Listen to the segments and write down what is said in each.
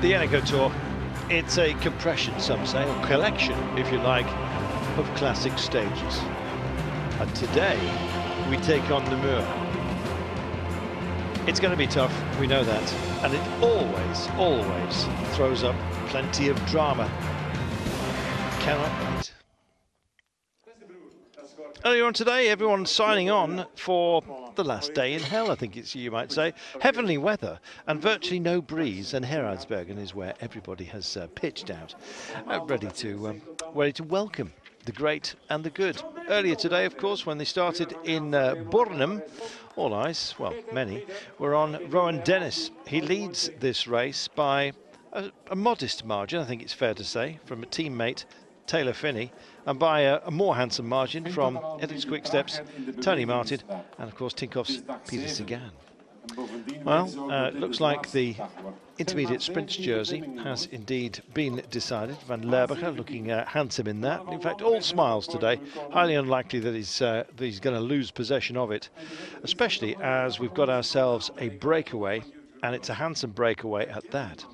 The Eneco Tour, it's a compression, some say, or collection, if you like, of classic stages. And today, we take on the Muur. It's going to be tough, we know that, and it always throws up plenty of drama. Cannot wait. Earlier on today, everyone signing on for the last day in hell, I think it's you might say. Heavenly weather and virtually no breeze, and Geraardsbergen is where everybody has pitched out, ready to welcome the great and the good. Earlier today, of course, when they started in Bornem, all eyes, well, many, were on Rohan Dennis. He leads this race by a modest margin, I think it's fair to say, from a teammate, Taylor Phinney, and by a more handsome margin from Etixx-QuickStep's Tony Martin and of course Tinkoff's Peter Sagan. Well, it looks like the intermediate sprints jersey has indeed been decided. Van Lerberger looking handsome in that. In fact, all smiles today. Highly unlikely that he's going to lose possession of it, especially as we've got ourselves a breakaway, and it's a handsome breakaway at that.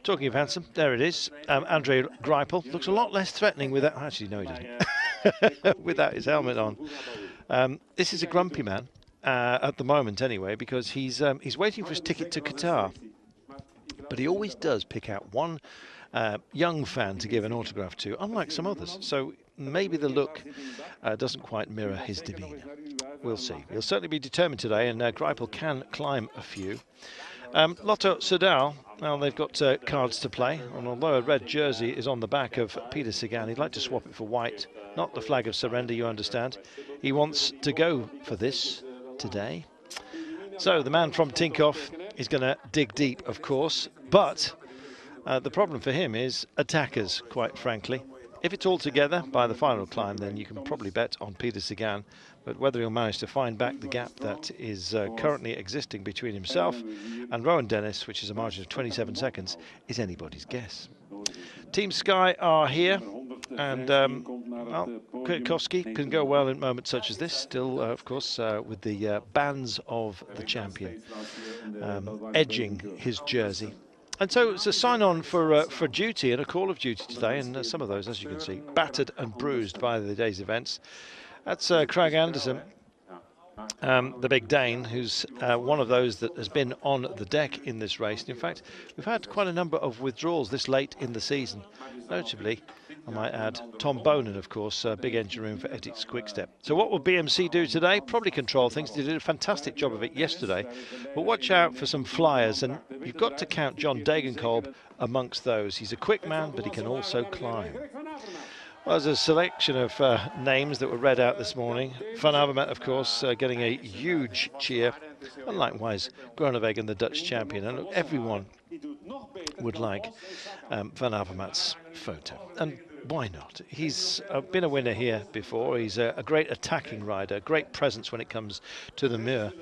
Talking of handsome, there it is. Andre Greipel looks a lot less threatening with that. Actually, no, he doesn't. Without his helmet on. This is a grumpy man at the moment, anyway, because he's waiting for his ticket to Qatar. But he always does pick out one young fan to give an autograph to, unlike some others. So maybe the look doesn't quite mirror his demeanour. We'll see. He'll certainly be determined today, and Greipel can climb a few. Lotto Soudal, well, they've got cards to play, and although a red jersey is on the back of Peter Sagan, he'd like to swap it for white, not the flag of surrender, you understand. He wants to go for this today. So the man from Tinkoff is going to dig deep, of course, but the problem for him is attackers, quite frankly. If it's all together by the final climb, then you can probably bet on Peter Sagan. But whether he'll manage to find back the gap that is currently existing between himself and Rohan Dennis, which is a margin of 27 seconds, is anybody's guess. Team Sky are here, and well, Kwiatkowski can go well in moments such as this, still, of course, with the bands of the champion edging his jersey. And so it's a sign-on for duty and a call of duty today, and some of those, as you can see, battered and bruised by the day's events. That's Craig Anderson, the big Dane, who's one of those that has been on the deck in this race. And in fact, we've had quite a number of withdrawals this late in the season. Notably, I might add, Tom Bonin, of course, big engine room for Etixx-QuickStep. So what will BMC do today? Probably control things. They did a fantastic job of it yesterday. But watch out for some flyers, and you've got to count John Degenkolb amongst those. He's a quick man, but he can also climb. Well, there's a selection of names that were read out this morning. Van Avermaet, of course, getting a huge cheer. And likewise, Groenewegen, the Dutch champion. And look, everyone would like Van Avermaet's photo. And why not? He's been a winner here before. He's a great attacking rider, great presence when it comes to the Muur,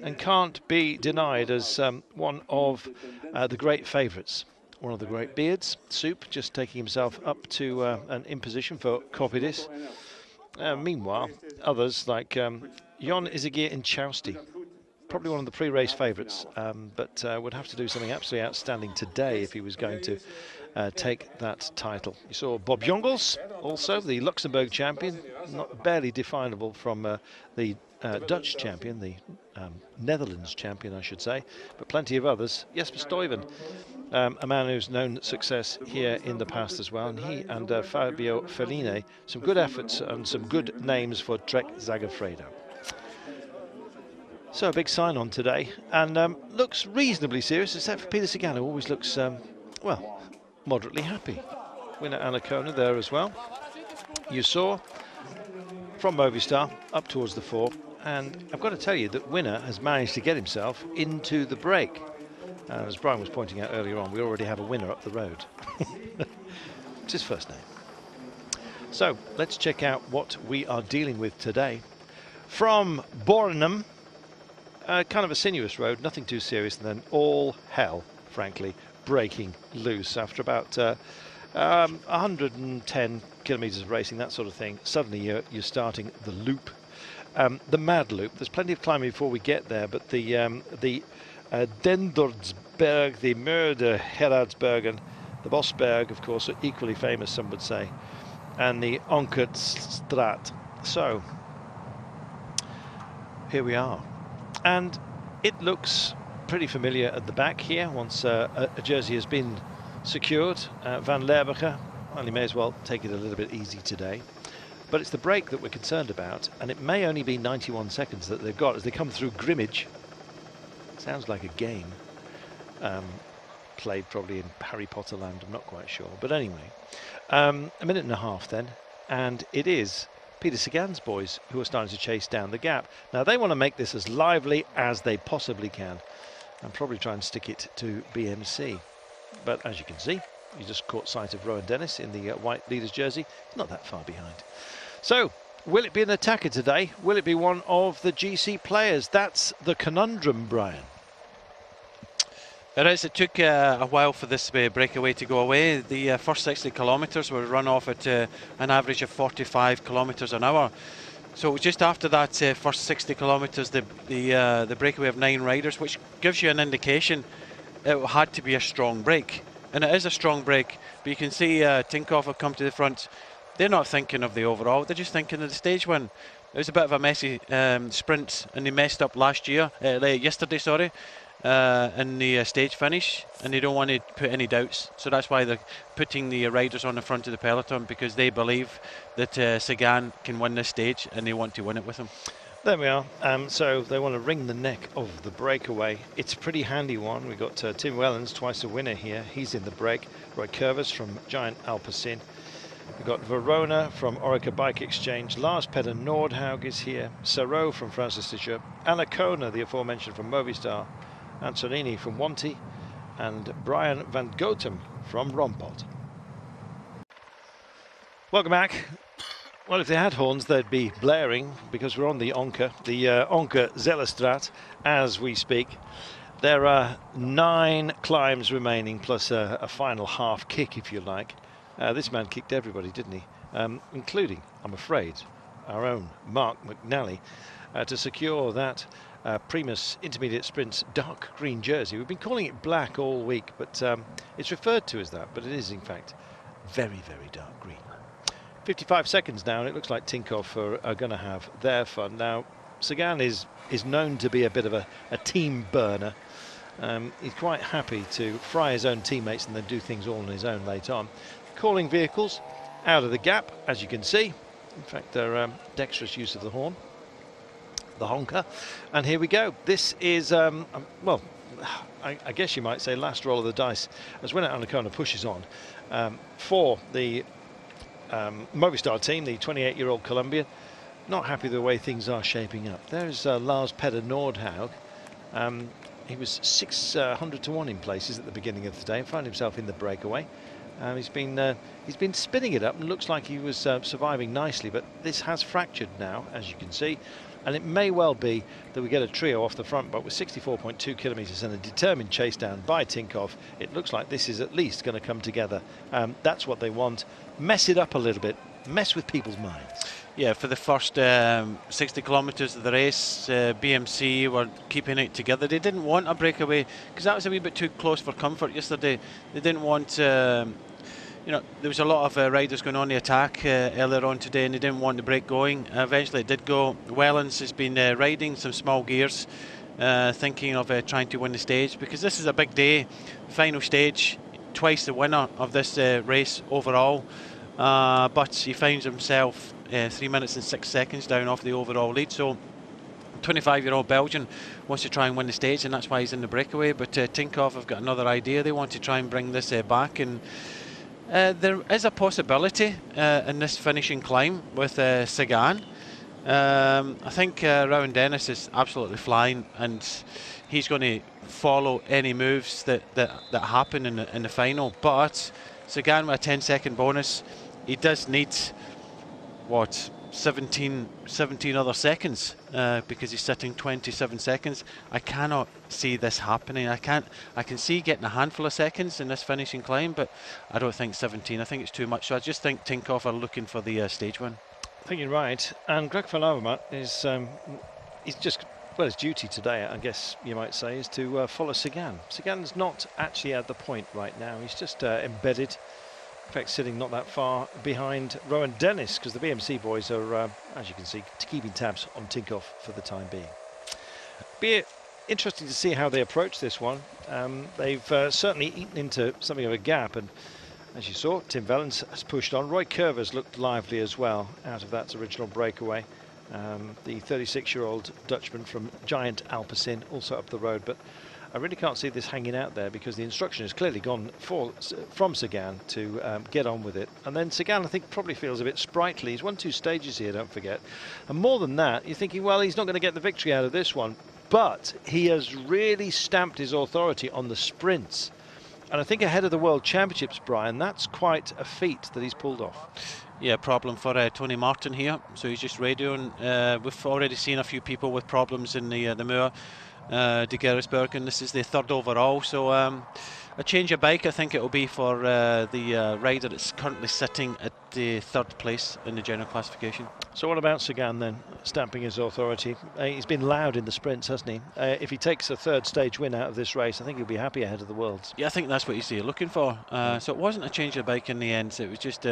and can't be denied as one of the great favourites. One of the great beards, Soup, just taking himself up to an imposition for Copidis. Meanwhile, others like Jon Izagirre Insausti, probably one of the pre-race favourites, but would have to do something absolutely outstanding today if he was going to take that title. You saw Bob Jungels, also the Luxembourg champion, barely definable from the Dutch champion, the Netherlands champion, I should say, but plenty of others. Jesper Stuyven, a man who's known success here in the past as well, and he and Fabio Felline, some good efforts and some good names for Trek Zagafredo. So a big sign-on today, and looks reasonably serious, except for Peter Sagan, who always looks, well, moderately happy. Winner Anacona there as well. You saw from Movistar up towards the fore, and I've got to tell you that Winner has managed to get himself into the break. As Brian was pointing out earlier on, we already have a winner up the road. It's his first name. So let's check out what we are dealing with today. From Bornem, kind of a sinuous road, nothing too serious, and then all hell, frankly, breaking loose after about 110 kilometres of racing, that sort of thing. Suddenly you're starting the loop, the mad loop. There's plenty of climbing before we get there, but the Denderdsberg, the Murder Geraardsbergen, the Bosberg, of course, are equally famous, some would say, and the Onkertstraat. So here we are, and it looks pretty familiar at the back here. Once a jersey has been secured, Van Lerberger, well, he may as well take it a little bit easy today. But it's the break that we're concerned about, and it may only be 91 seconds that they've got as they come through Grimmage. Sounds like a game played probably in Harry Potter land, I'm not quite sure. But anyway, a minute and a half then, and it is Peter Sagan's boys who are starting to chase down the gap. Now they want to make this as lively as they possibly can, and probably try and stick it to BMC. But as you can see, you just caught sight of Rohan Dennis in the white leader's jersey. He's not that far behind. So, will it be an attacker today? Will it be one of the GC players? That's the conundrum, Brian. It is. It took a while for this breakaway to go away. The first 60 kilometres were run off at an average of 45 kilometres an hour. So it was just after that first 60 kilometres, the breakaway of 9 riders, which gives you an indication it had to be a strong break. And it is a strong break, but you can see Tinkoff have come to the front. They're not thinking of the overall, they're just thinking of the stage win. It was a bit of a messy sprint, and they messed up yesterday, in the stage finish, and they don't want to put any doubts. So that's why they're putting the riders on the front of the peloton, because they believe that Sagan can win this stage, and they want to win it with him. There we are. So they want to wring the neck of the breakaway. It's a pretty handy one. We've got Tim Wellens, twice a winner here. He's in the break. Roy Curvis from Giant-Alpecin. We've got Verona from Orica Bike Exchange. Lars Peder Nordhaug is here. Sarro from Francis Tischer. Anacona, the aforementioned, from Movistar. Antonini from Wanty. And Brian van Gotem from Rompot. Welcome back. Well, if they had horns, they'd be blaring, because we're on the Onker, Zellerstraat, as we speak. There are 9 climbs remaining, plus a final half kick, if you like. This man kicked everybody, didn't he? Including, I'm afraid, our own Mark McNally, to secure that Primus Intermediate Sprints dark green jersey. We've been calling it black all week, but it's referred to as that, but it is, in fact, very, very dark green. 55 seconds now, and it looks like Tinkoff are going to have their fun. Now, Sagan is known to be a bit of a team burner. He's quite happy to fry his own teammates and then do things all on his own late on. Calling vehicles out of the gap, as you can see. In fact, they're dexterous use of the horn, the honker. And here we go. This is, well, I guess you might say last roll of the dice as Winner Anacona pushes on for the Movistar team, the 28-year-old Colombian. Not happy the way things are shaping up. There's Lars Peder Nordhaug. He was 600 to 1 in places at the beginning of the day and found himself in the breakaway. He's been spinning it up and looks like he was surviving nicely, but this has fractured now, as you can see, and it may well be that we get a trio off the front, but with 64.2 kilometres and a determined chase down by Tinkoff, it looks like this is at least going to come together. That's what they want. Mess it up a little bit, mess with people's minds. Yeah, for the first 60 kilometres of the race, BMC were keeping it together. They didn't want a breakaway because that was a wee bit too close for comfort yesterday. They didn't want, you know, there was a lot of riders going on the attack earlier on today, and they didn't want the break going. Eventually it did go. Wellens has been riding some small gears, thinking of trying to win the stage, because this is a big day, final stage, twice the winner of this race overall. But he finds himself 3 minutes and 6 seconds down off the overall lead. So 25-year-old Belgian wants to try and win the stage, and that's why he's in the breakaway. But Tinkoff have got another idea. They want to try and bring this back, and there is a possibility in this finishing climb with Sagan. I think Rohan Dennis is absolutely flying, and he's going to follow any moves that happen in the final. But Sagan with a 10-second bonus, he does need, what, 17 other seconds, because he's sitting 27 seconds. I cannot see this happening. I can see getting a handful of seconds in this finishing climb, but I don't think 17. I think it's too much. So I just think Tinkoff are looking for the stage win. I think you're right. And Greg van Avermaet is he's just Well, his duty today, I guess you might say, is to follow Sagan. Sagan's not actually at the point right now. He's just embedded. In fact, sitting not that far behind Rohan Dennis, because the BMC boys are, as you can see, keeping tabs on Tinkoff for the time being. Be interesting to see how they approach this one. They've certainly eaten into something of a gap, and as you saw, Tim Wellens has pushed on. Roy Curvers looked lively as well out of that original breakaway. The 36-year-old Dutchman from Giant-Alpecin also up the road, but I really can't see this hanging out there because the instruction has clearly gone from Sagan to get on with it. And then Sagan, I think, probably feels a bit sprightly. He's won 2 stages here, don't forget. And more than that, you're thinking, well, he's not going to get the victory out of this one, but he has really stamped his authority on the sprints. And I think ahead of the World Championships, Brian, that's quite a feat that he's pulled off. Yeah, problem for Tony Martin here. So he's just radioing. We've already seen a few people with problems in the Moor de Geraardsbergen. This is the 3rd overall. So a change of bike, I think it will be for the rider that's currently sitting at the 3rd place in the general classification. So what about Sagan then, stamping his authority? He's been loud in the sprints, hasn't he? If he takes a 3rd stage win out of this race, I think he'll be happy ahead of the Worlds. Yeah, I think that's what he's looking for. So it wasn't a change of bike in the end. So it was just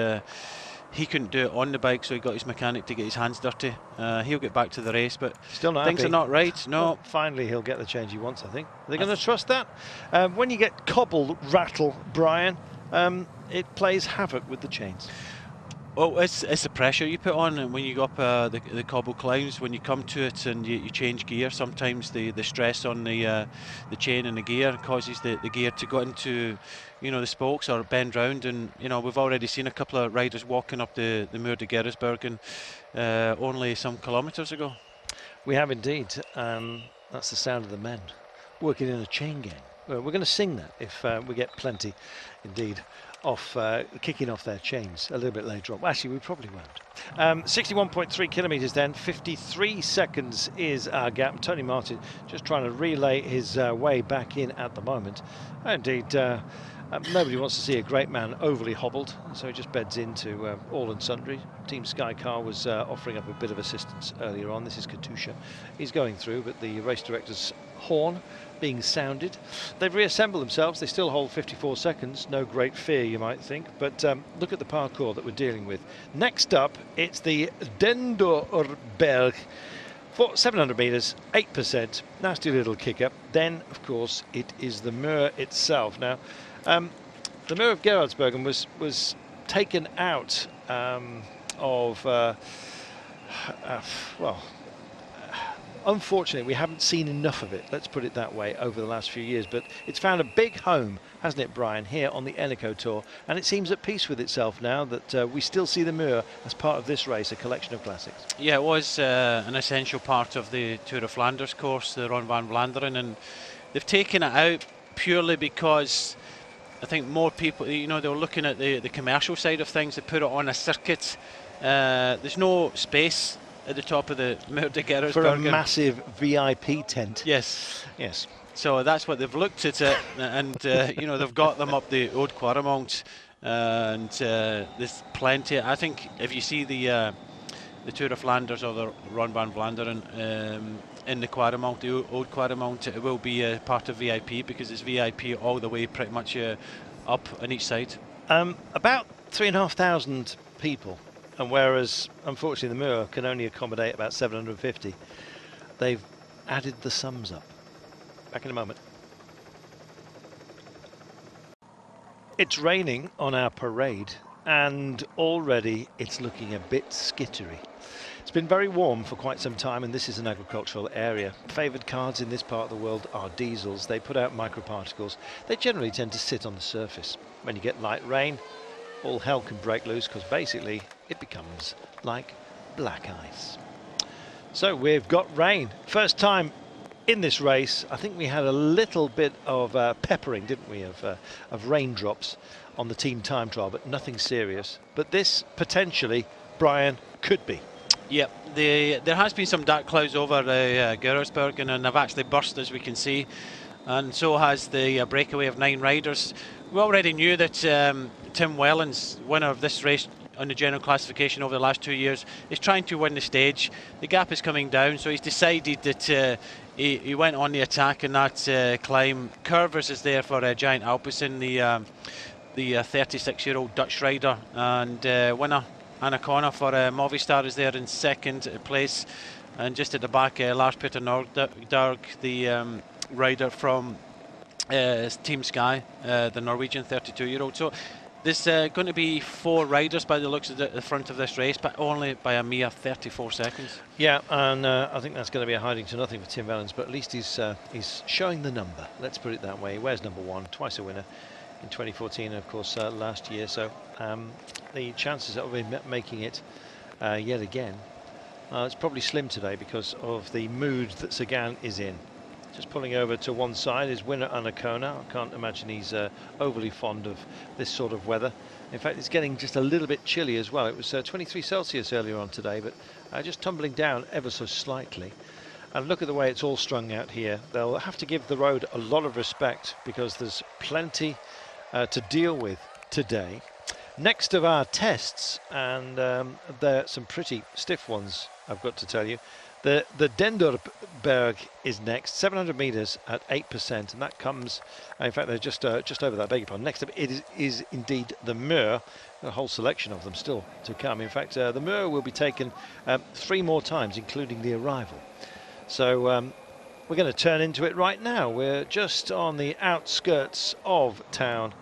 he couldn't do it on the bike, so he got his mechanic to get his hands dirty. He'll get back to the race, but still not things happy. Are not right. No. Well, finally, he'll get the change he wants, I think. Are they going to trust that? When you get cobble rattle, Brian, it plays havoc with the chains. Well, it's the pressure you put on, and when you go up the cobble climbs, when you come to it and you change gear, sometimes the stress on the chain and the gear causes the gear to go into, the spokes or bend round. And we've already seen a couple of riders walking up the Moor de Geraardsbergen only some kilometres ago. We have indeed. That's the sound of the men working in a chain gang. We're going to sing that if we get plenty, indeed, kicking off their chains a little bit later on. Well, actually, we probably won't. 61.3 kilometres then, 53 seconds is our gap. Tony Martin just trying to relay his way back in at the moment. Indeed, nobody wants to see a great man overly hobbled, so he just beds into all and sundry. Team Sky Car was offering up a bit of assistance earlier on. This is Katusha. He's going through, but the race director's horn being sounded. They've reassembled themselves. They still hold 54 seconds. No great fear, you might think, but look at the parkour that we're dealing with. Next up, it's the Denderberg for 700 metres, 8%. Nasty little kick up. Then, of course, it is the Moor itself. Now, the Moor of Geraardsbergen was taken out unfortunately, we haven't seen enough of it, let's put it that way, over the last few years. But it's found a big home, hasn't it, Brian, here on the Eneco Tour. And it seems at peace with itself now that we still see the Moor as part of this race, a collection of classics. Yeah, it was an essential part of the Tour of Flanders course, the Ronde van Vlaanderen. And they've taken it out purely because I think more people, they were looking at the commercial side of things. They put it on a circuit. There's no space at the top of the Moor de Geraardsbergen for a massive VIP tent. Yes. So that's what they've looked at it, and they've got them up the Oude Quaremont, and there's plenty. I think if you see the Tour of Flanders or the Ronde van Vlaanderen in the Quaremont, the Oude Quaremont, it will be a part of VIP because it's VIP all the way pretty much up on each side. About 3,500 people. And whereas, unfortunately, the Moor can only accommodate about 750, they've added the sums up. Back in a moment. It's raining on our parade, and already it's looking a bit skittery. It's been very warm for quite some time, and this is an agricultural area. Favoured cars in this part of the world are diesels. They put out microparticles. They generally tend to sit on the surface. When you get light rain, all hell can break loose because basically it becomes like black ice. So we've got rain. First time in this race. I think we had a little bit of peppering, didn't we, of raindrops on the team time trial, but nothing serious. But this potentially, Brian, could be. Yep, there has been some dark clouds over Geraardsbergen, and they've actually burst, as we can see. And so has the breakaway of 9 riders. We already knew that Tim Wellens, winner of this race, on the general classification over the last 2 years. He's trying to win the stage. The gap is coming down, so he's decided that he went on the attack in that climb. Curvers is there for Giant-Alpecin, the 36-year-old Dutch rider and winner. Anaconda for Movistar is there in second place, and just at the back, Lars Peter Nordahl, the rider from Team Sky, the Norwegian 32-year-old. So there's going to be 4 riders by the looks of the front of this race, but only by a mere 34 seconds. Yeah, and I think that's going to be a hiding to nothing for Tim Wellens, but at least he's showing the number. Let's put it that way. He wears number 1, twice a winner in 2014, and of course last year. So the chances of him making it yet again, it's probably slim today because of the mood that Sagan is in. Just pulling over to one side is winner Anaconda. I can't imagine he's overly fond of this sort of weather. In fact, it's getting just a little bit chilly as well. It was 23 Celsius earlier on today, but just tumbling down ever so slightly. And look at the way it's all strung out here. They'll have to give the road a lot of respect because there's plenty to deal with today. Next of our tests, and there are some pretty stiff ones, I've got to tell you. The Denderberg is next, 700 metres at 8%, and that comes, in fact, they're just over that, beg your pardon. Next up it is indeed the Muur, a whole selection of them still to come. In fact, the Muur will be taken 3 more times, including the arrival. So we're going to turn into it right now. We're just on the outskirts of town.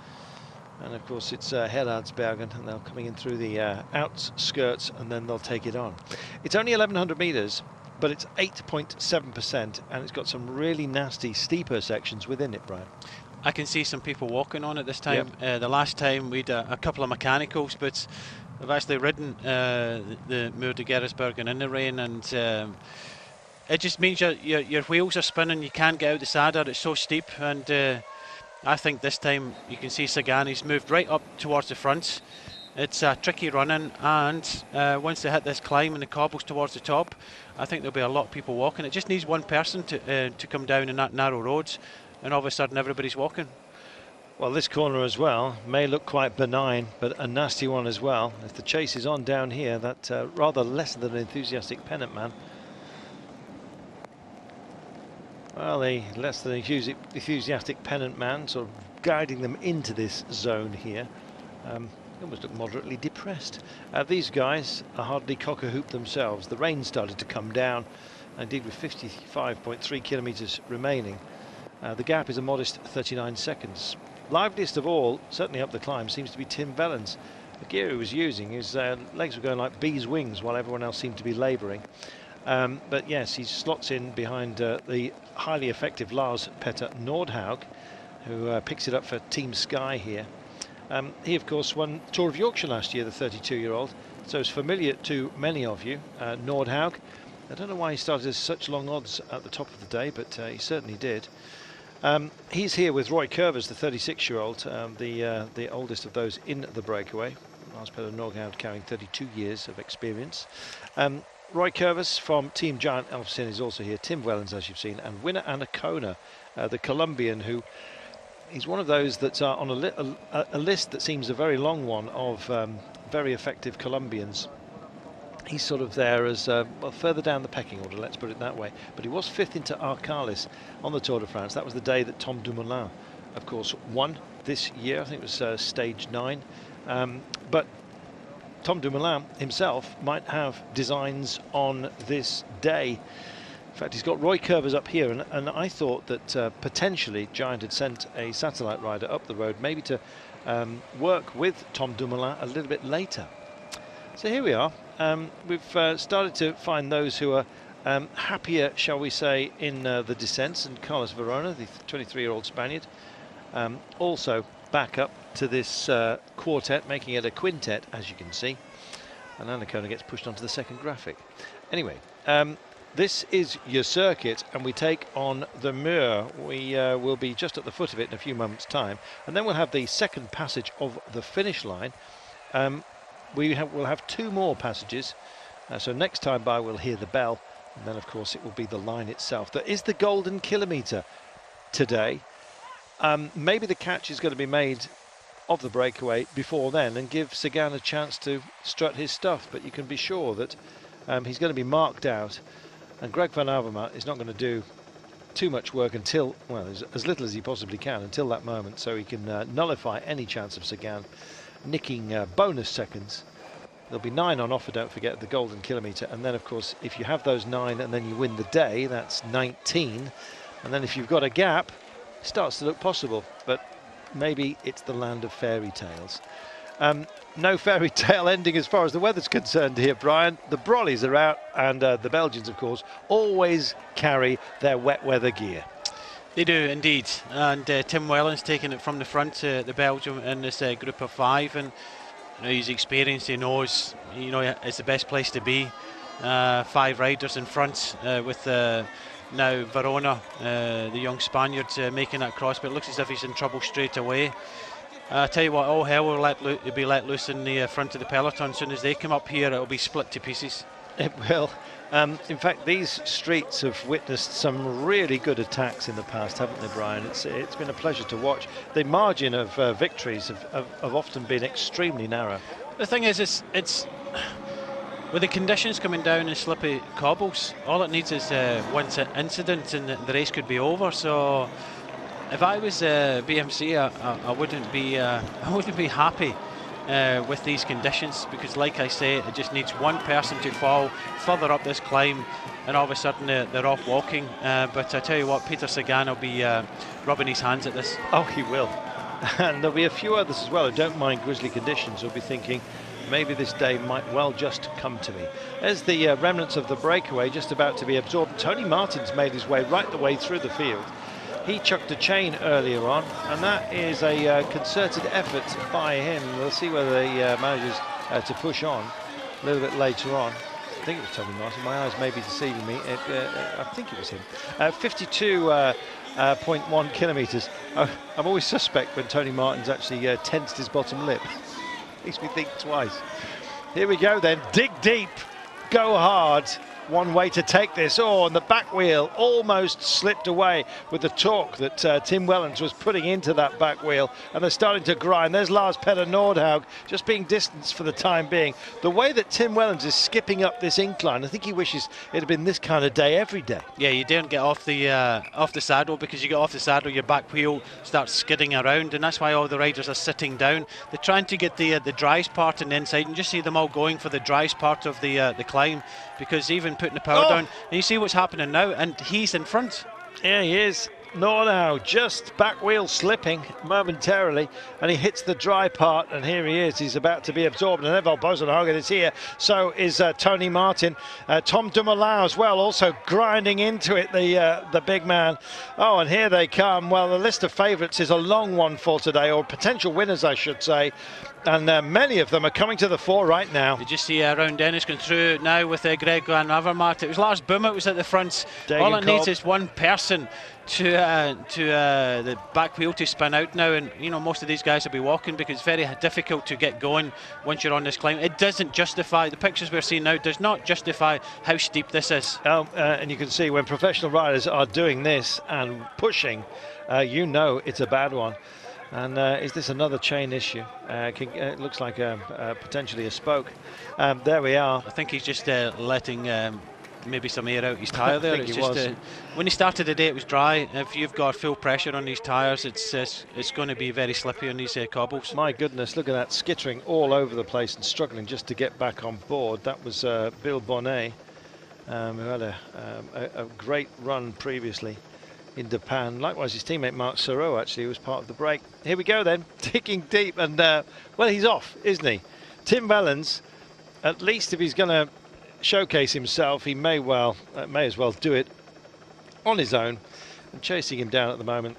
And of course it's Geraardsbergen, and they're coming in through the outskirts, and then they'll take it on. It's only 1100 metres, but it's 8.7%, and it's got some really nasty, steeper sections within it, Brian. I can see some people walking on it this time. Yep. The last time we had a couple of mechanicals, but I've actually ridden the Muur de Geraardsbergen in the rain, and it just means your wheels are spinning. You can't get out the saddle. It's so steep, and I think this time you can see Sagan, he's moved right up towards the front. It's tricky running, and once they hit this climb and the cobbles towards the top, I think there'll be a lot of people walking. It just needs one person to come down in that narrow roads, and all of a sudden everybody's walking. Well, this corner as well may look quite benign, but a nasty one as well. If the chase is on down here, that rather less than an enthusiastic pennant man. Well, the less than enthusiastic pennant man sort of guiding them into this zone here. Almost look moderately depressed. These guys are hardly cock-a-hoop themselves. The rain started to come down, indeed with 55.3 kilometres remaining. The gap is a modest 39 seconds. Liveliest of all, certainly up the climb, seems to be Tim Wellens. The gear he was using, his legs were going like bees' wings while everyone else seemed to be labouring. But yes, he slots in behind the highly effective Lars Petter Nordhaug, who picks it up for Team Sky here. He, of course, won Tour of Yorkshire last year, the 32-year-old, so it's familiar to many of you. Nordhaug, I don't know why he started as such long odds at the top of the day, but he certainly did. He's here with Roy Curvers, the 36-year-old, the oldest of those in the breakaway. Lars Petter Nordhaug carrying 32 years of experience. Roy Curvers from Team Giant-Alpecin is also here. Tim Wellens, as you've seen, and winner Anaconda, the Colombian, who he's one of those that's on a list that seems a very long one of very effective Colombians. He's sort of there as well, further down the pecking order, let's put it that way. But he was 5th into Arcalis on the Tour de France. That was the day that Tom Dumoulin, of course, won this year. I think it was stage 9. But Tom Dumoulin himself might have designs on this day. In fact, he's got Roy Curvers up here, and I thought that potentially Giant had sent a satellite rider up the road, maybe to work with Tom Dumoulin a little bit later. So here we are. We've started to find those who are happier, shall we say, in the descents, and Carlos Verona, the 23-year-old Spaniard, also back up to this quartet, making it a quintet, as you can see. And Anaconda gets pushed onto the second graphic. Anyway, this is your circuit, and we take on the Muur. We will be just at the foot of it in a few moments' time, and then we'll have the second passage of the finish line. We'll have 2 more passages, so next time by we'll hear the bell, and then of course it will be the line itself. There is the golden kilometre today. Maybe the catch is going to be made of the breakaway before then and give Sagan a chance to strut his stuff. But you can be sure that he's going to be marked out, and Greg van Avermaet is not going to do too much work until, well, as little as he possibly can until that moment, so he can nullify any chance of Sagan nicking bonus seconds. There'll be 9 on offer, don't forget, the golden kilometre, and then of course if you have those 9 and then you win the day, that's 19, and then if you've got a gap, it starts to look possible. But maybe it's the land of fairy tales. No fairy tale ending as far as the weather's concerned here, Brian. The Brollies are out, and the Belgians, of course, always carry their wet weather gear. They do indeed, and Tim Wellens taking it from the front, the Belgium in this group of 5, and he's experienced, he knows, it's the best place to be. 5 riders in front with now Verona, the young Spaniard, making that cross, but it looks as if he's in trouble straight away. I tell you what, all hell will be let loose in the front of the peloton. As soon as they come up here, it'll be split to pieces. It will. In fact, these streets have witnessed some really good attacks in the past, haven't they, Brian? It's been a pleasure to watch. The margin of victories have often been extremely narrow. The thing is, it's with the conditions coming down in slippy cobbles, all it needs is one incident and the race could be over. So if I was BMC, I wouldn't be happy with these conditions, because like I say, it just needs one person to fall further up this climb and all of a sudden they're off walking. But I tell you what, Peter Sagan will be rubbing his hands at this. Oh, he will. And there'll be a few others as well who don't mind grizzly conditions, who'll be thinking, maybe this day might well just come to me. There's the remnants of the breakaway just about to be absorbed. Tony Martin's made his way right the way through the field. He chucked a chain earlier on, and that is a concerted effort by him. We'll see whether he manages to push on a little bit later on. I think it was Tony Martin. My eyes may be deceiving me. I think it was him. 52.1 kilometres. I'm always suspect when Tony Martin's actually tensed his bottom lip. Makes me think twice. Here we go then. Dig deep, go hard. One way to take this. Oh, and the back wheel almost slipped away with the torque that Tim Wellens was putting into that back wheel, and they're starting to grind. There's Lars Petter Nordhaug just being distanced for the time being. The way that Tim Wellens is skipping up this incline, I think he wishes it had been this kind of day every day. Yeah, you don't get off the saddle, because you get off the saddle, your back wheel starts skidding around, and that's why all the riders are sitting down. They're trying to get the driest part on the inside, and just see them all going for the driest part of the climb, because even putting the power down, and you see what's happening now, and he's in front. Yeah, he is. Nordhaug just back wheel slipping momentarily, and he hits the dry part, and here he is. He's about to be absorbed, and Edvald Boasson Hagen is here. So is Tony Martin. Tom Dumoulin as well, also grinding into it, the big man. Oh, and here they come. Well, the list of favourites is a long one for today, or potential winners, I should say. And many of them are coming to the fore right now. Did you see Rohan Dennis going through now with Greg van Avermaet? It was Lars Boehme was at the front. All it needs is one person to the back wheel to spin out now, and most of these guys will be walking, because it's very difficult to get going once you're on this climb. It doesn't justify, the pictures we're seeing now does not justify how steep this is. And you can see when professional riders are doing this and pushing, it's a bad one. And is this another chain issue? It looks like potentially a spoke. There we are. I think he's just letting maybe some air out his tyre there. It's just when he started the day, it was dry. If you've got full pressure on these tyres, it's going to be very slippy on these cobbles. My goodness, look at that, skittering all over the place and struggling just to get back on board. That was Bill Bornem, who had a great run previously in Japan. Likewise, his teammate Marc Serrault actually was part of the break. Here we go then, digging deep, and well, he's off, isn't he? Tim Wellens, at least if he's going to showcase himself, he may as well do it on his own. And chasing him down at the moment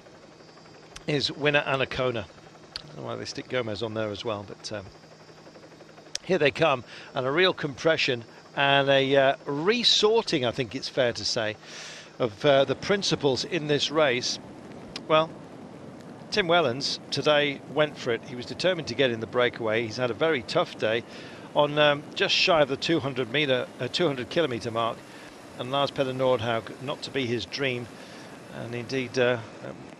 is winner Anacona. I don't know why they stick Gomez on there as well, but here they come, and a real compression and a resorting, I think it's fair to say, of the principles in this race. Well, Tim Wellens today went for it. He was determined to get in the breakaway. He's had a very tough day on just shy of the 200 kilometre mark, and Lars Petter Nordhaug not to be his dream, and indeed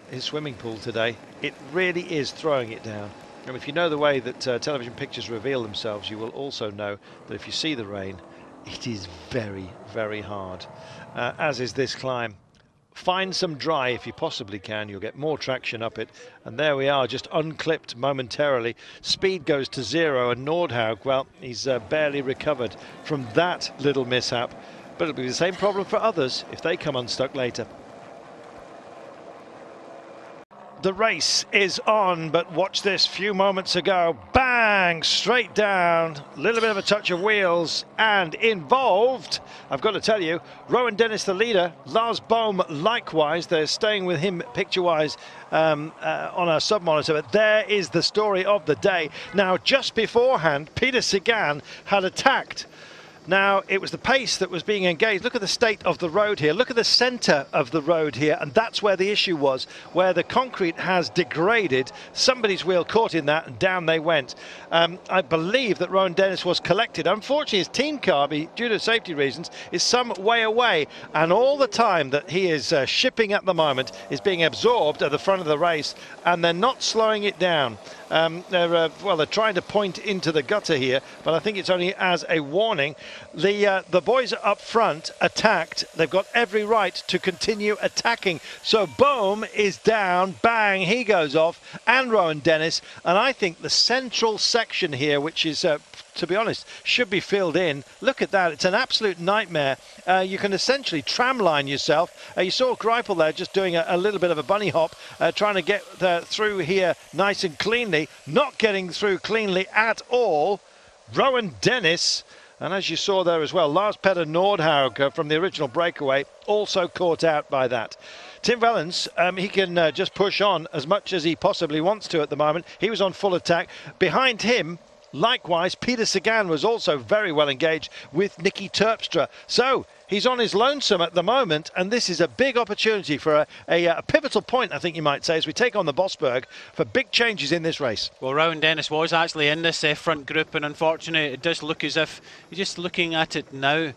his swimming pool today. It really is throwing it down. And if you know the way that television pictures reveal themselves, you will also know that if you see the rain, it is very, very hard, as is this climb. Find some dry if you possibly can. You'll get more traction up it. And there we are, just unclipped momentarily. Speed goes to 0, and Nordhaug, well, he's barely recovered from that little mishap. But it'll be the same problem for others if they come unstuck later. The race is on, but watch this. Few moments ago, bang, straight down, a little bit of a touch of wheels, and involved, I've got to tell you, Rohan Dennis the leader, Lars Bohm likewise. They're staying with him picture-wise on our sub-monitor, but there is the story of the day. Now, just beforehand, Peter Sagan had attacked. Now, it was the pace that was being engaged. Look at the state of the road here. Look at the centre of the road here. And that's where the issue was, where the concrete has degraded. Somebody's wheel caught in that, and down they went. I believe that Rohan Dennis was collected. Unfortunately, his team car, due to safety reasons, is some way away. And all the time that he is shipping at the moment is being absorbed at the front of the race. And they're not slowing it down. They're trying to point into the gutter here, but I think it's only as a warning. The boys up front attacked. They've got every right to continue attacking. So Bohm is down. Bang, he goes off, and Rohan Dennis. And I think the central section here, which is to be honest, should be filled in. Look at that. It's an absolute nightmare. You can essentially tramline yourself. You saw Greipel there just doing a little bit of a bunny hop, trying to get through here nice and cleanly. Not getting through cleanly at all. Rohan Dennis, and as you saw there as well, Lars Petter Nordhaug from the original breakaway, also caught out by that. Tim Wellens, he can just push on as much as he possibly wants to at the moment. He was on full attack. Behind him, likewise, Peter Sagan was also very well engaged with Niki Terpstra. So he's on his lonesome at the moment, and this is a big opportunity for a pivotal point, I think you might say, as we take on the Bosberg for big changes in this race. Well, Rohan Dennis was actually in this front group, and unfortunately it does look as if, just looking at it now,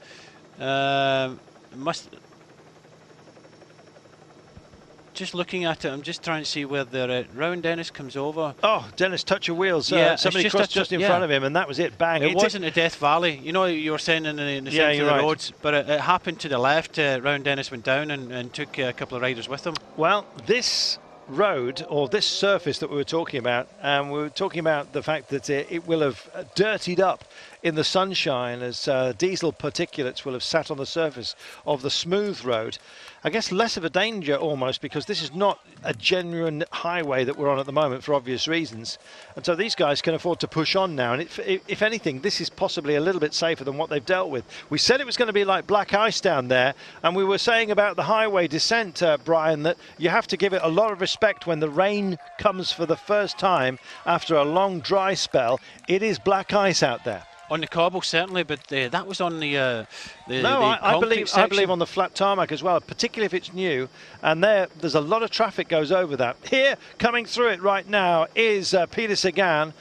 just looking at it, I'm just trying to see where the Rohan Dennis comes over. Oh, Dennis, touch of wheels. Yeah, somebody crossed just in front of him, and that was it. Bang. It wasn't a Death Valley. You know, you were saying in the centre of the roads, but it happened to the left. Rohan Dennis went down and took a couple of riders with him. Well, this road, or this surface that we were talking about, we were talking about the fact that it will have dirtied up in the sunshine as diesel particulates will have sat on the surface of the smooth road. I guess less of a danger almost, because this is not a genuine highway that we're on at the moment for obvious reasons. And so these guys can afford to push on now. And if anything, this is possibly a little bit safer than what they've dealt with. We said it was going to be like black ice down there. And we were saying about the highway descent, Brian, that you have to give it a lot of respect when the rain comes for the first time after a long dry spell. It is black ice out there. On the cobble, certainly, but that was on the I believe on the flat tarmac as well, particularly if it's new. And there's a lot of traffic goes over that. Here, coming through it right now, is Peter Sagan.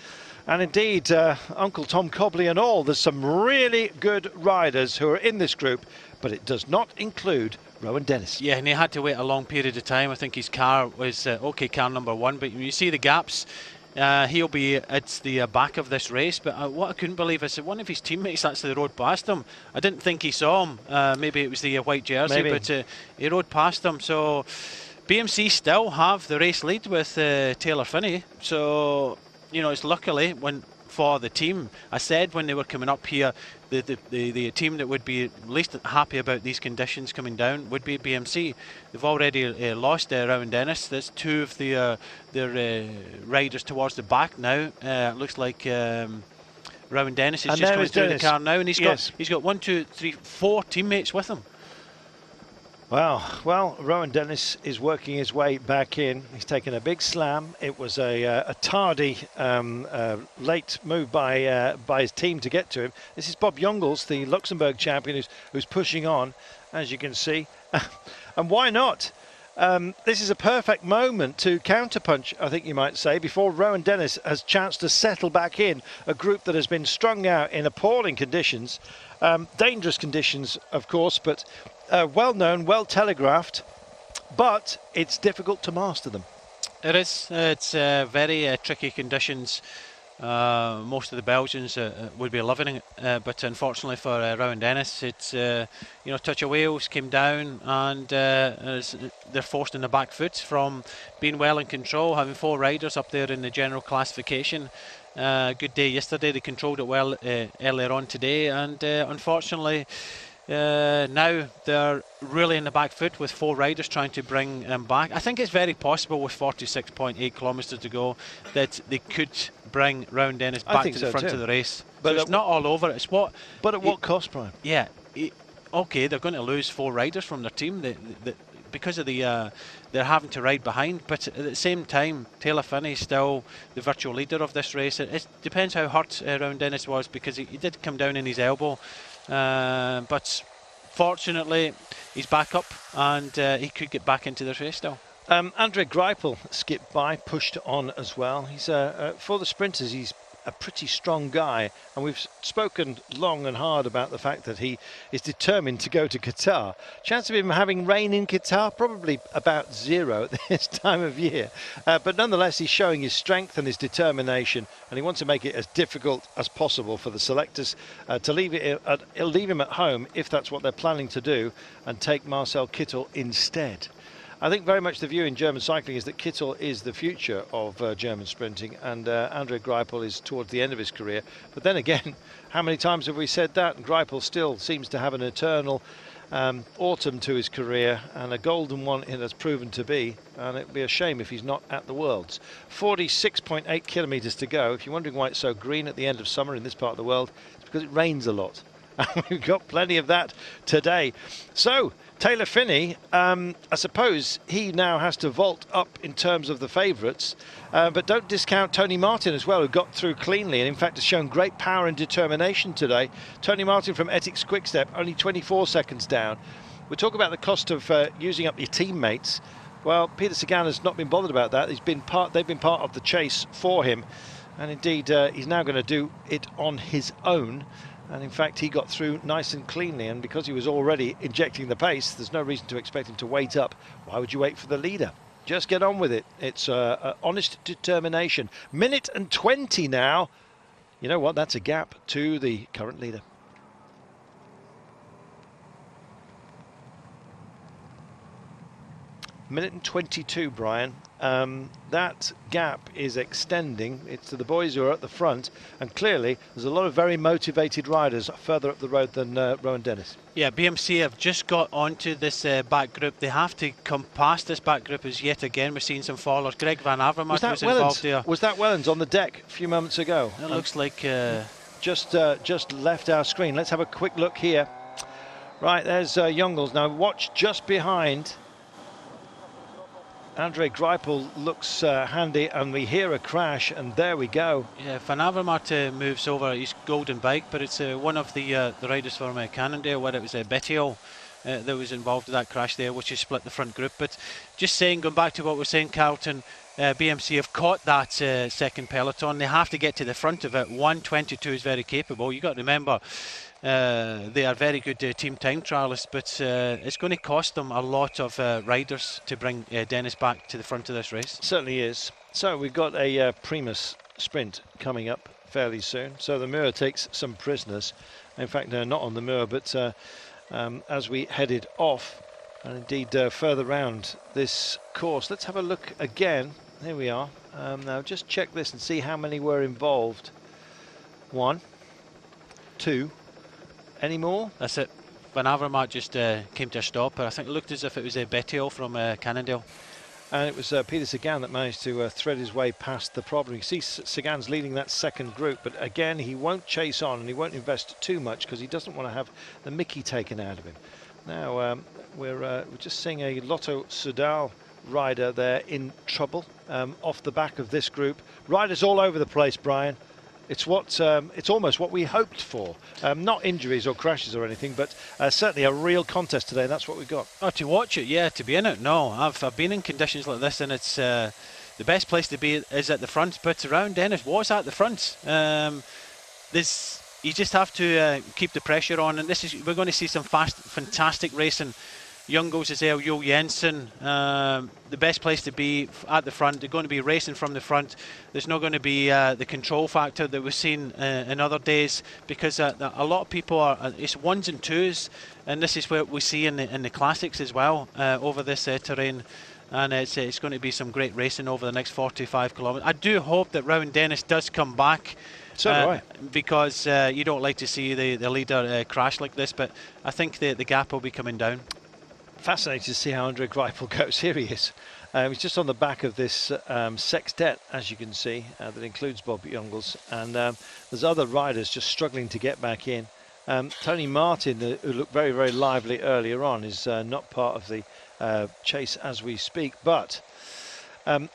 And indeed, Uncle Tom Cobley and all. There's some really good riders who are in this group, but it does not include Rohan Dennis. Yeah, and he had to wait a long period of time. I think his car was car number 1, but when you see the gaps, he'll be at the back of this race. But what I couldn't believe is that one of his teammates actually rode past him. I didn't think he saw him. Maybe it was the white jersey, but he rode past him. So BMC still have the race lead with Taylor Phinney. So, you know, it's luckily for the team. I said when they were coming up here, the team that would be least happy about these conditions coming down would be BMC. They've already lost Rohan Dennis. There's 2 of their riders towards the back now. Looks like Rohan Dennis is just coming through the car now, and he's got 1, 2, 3, 4 teammates with him. Wow. Well, Rohan Dennis is working his way back in. He's taken a big slam. It was a tardy, late move by his team to get to him. This is Bob Jungels, the Luxembourg champion, who's pushing on, as you can see. And why not? This is a perfect moment to counterpunch, I think you might say, before Rohan Dennis has a chance to settle back in a group that has been strung out in appalling conditions. Dangerous conditions, of course, but well known, well telegraphed, but it's difficult to master them. It is. It's very tricky conditions. Most of the Belgians would be loving it, but unfortunately for Rohan Dennis, it's touch of wheels came down, and they're forced in the back foot from being well in control, having 4 riders up there in the general classification. Good day yesterday. They controlled it well earlier on today, and unfortunately. Now they're really in the back foot with 4 riders trying to bring them back. I think it's very possible with 46.8 kilometres to go that they could bring Rohan Dennis back to the front of the race. But so it's not all over. It's what. But at what cost, Brian? Yeah. Okay, they're going to lose 4 riders from their team because of they're having to ride behind. But at the same time, Taylor Phinney is still the virtual leader of this race. It depends how hurt Rohan Dennis was, because he did come down in his elbow. But fortunately, he's back up, and he could get back into the race still. Andre Greipel skipped by, pushed on as well. He's for the sprinters, he's a pretty strong guy, and we've spoken long and hard about the fact that he is determined to go to Qatar. Chance of him having rain in Qatar, probably about 0 at this time of year. But nonetheless, he's showing his strength and his determination, and he wants to make it as difficult as possible for the selectors to leave him at home, if that's what they're planning to do, and take Marcel Kittel instead. I think very much the view in German cycling is that Kittel is the future of German sprinting, and Andre Greipel is towards the end of his career. But then again, how many times have we said that? And Greipel still seems to have an eternal autumn to his career, and a golden one it has proven to be, and it would be a shame if he's not at the Worlds. 46.8 kilometres to go. If you're wondering why it's so green at the end of summer in this part of the world, it's because it rains a lot. We've got plenty of that today. So, Taylor Phinney, I suppose he now has to vault up in terms of the favourites, but don't discount Tony Martin as well, who got through cleanly and in fact has shown great power and determination today. Tony Martin from Etixx-QuickStep, only 24 seconds down. We talk about the cost of using up your teammates. Well, Peter Sagan has not been bothered about that. They've been part of the chase for him, and indeed he's now going to do it on his own. And in fact, he got through nice and cleanly, and because he was already injecting the pace, there's no reason to expect him to wait up. Why would you wait for the leader? Just get on with it. It's honest determination. Minute and 20 now. You know what? That's a gap to the current leader. Minute and 22, Brian. That gap is extending. It's to the boys who are at the front, and clearly there's a lot of very motivated riders further up the road than Rohan Dennis. Yeah, BMC have just got onto this back group. They have to come past this back group, as yet again we're seeing some followers. Greg Van Avermaet was involved there. Was that Wellens on the deck a few moments ago? It looks like just left our screen. Let's have a quick look here. Right, there's Jungels. Now watch just behind. Andre Greipel looks handy, and we hear a crash, and there we go. Yeah, Van Avermaet moves over his golden bike, but it's one of the riders from Cannondale, where it was Bettiol that was involved in that crash there, which has split the front group. But just saying, going back to what we're saying, Carlton, BMC have caught that second peloton. They have to get to the front of it. 1:22 is very capable. You've got to remember, they are very good team time trialists, but it's going to cost them a lot of riders to bring Dennis back to the front of this race. Certainly is. So we've got a Primus sprint coming up fairly soon. So the Muur takes some prisoners. In fact, not on the Muur, but as we headed off, and indeed further round this course. Let's have a look again. Here we are. Now just check this and see how many were involved. 1, 2. Any more? That's it. Van Avermaet just came to a stop. I think it looked as if it was Bettiol from Cannondale. And it was Peter Sagan that managed to thread his way past the problem. You see Sagan's leading that second group, but again, he won't chase on and he won't invest too much because he doesn't want to have the mickey taken out of him. Now, we're just seeing a Lotto Soudal rider there in trouble off the back of this group. Riders all over the place, Brian. It's almost what we hoped for. Not injuries or crashes or anything, but certainly a real contest today. That's what we've got. Oh, to watch it, yeah. To be in it, no. I've been in conditions like this, and it's the best place to be is at the front. But Rohan Dennis was at the front. You just have to keep the pressure on, and we're going to see some fantastic racing Jungels is there, Jul Jensen. The best place to be at the front. They're going to be racing from the front. There's not going to be the control factor that we've seen in other days, because a lot of people are, it's ones and twos, and this is what we see in the classics as well over this terrain. And it's going to be some great racing over the next 45 kilometres. I do hope that Rohan Dennis does come back. So do I. Because you don't like to see the leader crash like this, but I think the gap will be coming down. Fascinating to see how Andre Greipel goes. Here he is. He's just on the back of this sextet, as you can see, that includes Bob Jungels. And there's other riders just struggling to get back in. Tony Martin, who looked very, very lively earlier on, is not part of the chase as we speak, but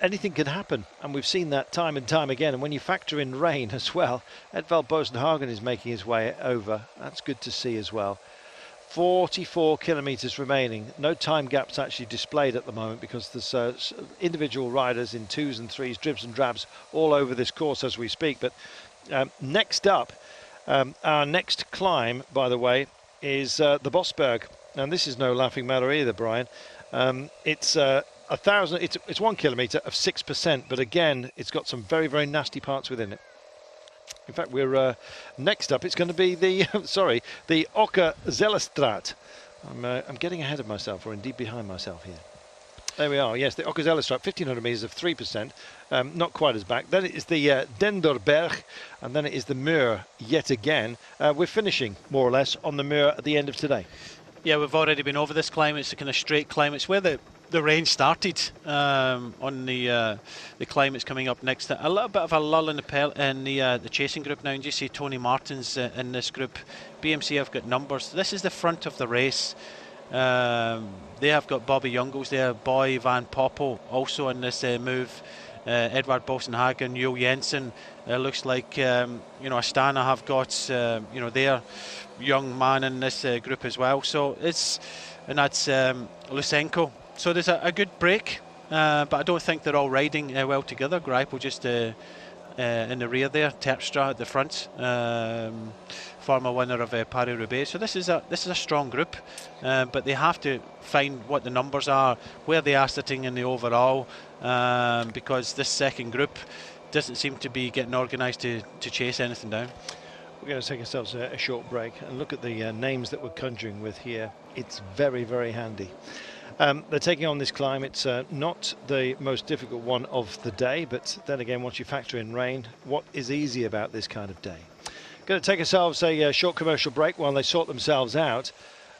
anything can happen, and we've seen that time and time again. And when you factor in rain as well, Edvald Boasson Hagen is making his way over. That's good to see as well. 44 kilometres remaining. No time gaps actually displayed at the moment, because there's individual riders in twos and threes, dribs and drabs all over this course as we speak. But next up, our next climb, by the way, is the Bosberg. And this is no laughing matter either, Brian. It's 1,000. It's 1 kilometre of 6%, but again, it's got some very, very nasty parts within it. In fact, we're next up. It's going to be the the Ocker Zellerstraat. I'm getting ahead of myself, or indeed behind myself here. There we are. Yes, the Ocker Zellerstraat, 1,500 metres of 3%, not quite as back. Then it is the Denderberg, and then it is the Muur yet again. We're finishing more or less on the Muur at the end of today. Yeah, we've already been over this climb. It's a kind of straight climb. It's where the rain started on the climb that's coming up next. A little bit of a lull in the chasing group now, and you see Tony Martin's in this group. BMC have got numbers. This is the front of the race. They have got Bobby Jungels there, Boy Van Poppel also in this move. Edvald Boasson Hagen, Jul Jensen. Looks like Astana have got their young man in this group as well. So that's Lysenko. So there's a good break, but I don't think they're all riding well together. Greipel just in the rear there, Terpstra at the front, former winner of Paris-Roubaix. So this is a strong group, but they have to find what the numbers are, where they are sitting in the overall, because this second group doesn't seem to be getting organised to chase anything down. We're going to take ourselves a short break and look at the names that we're conjuring with here. It's very, very handy. They're taking on this climb. It's not the most difficult one of the day, but then again, once you factor in rain, what is easy about this kind of day? Going to take ourselves a short commercial break while they sort themselves out.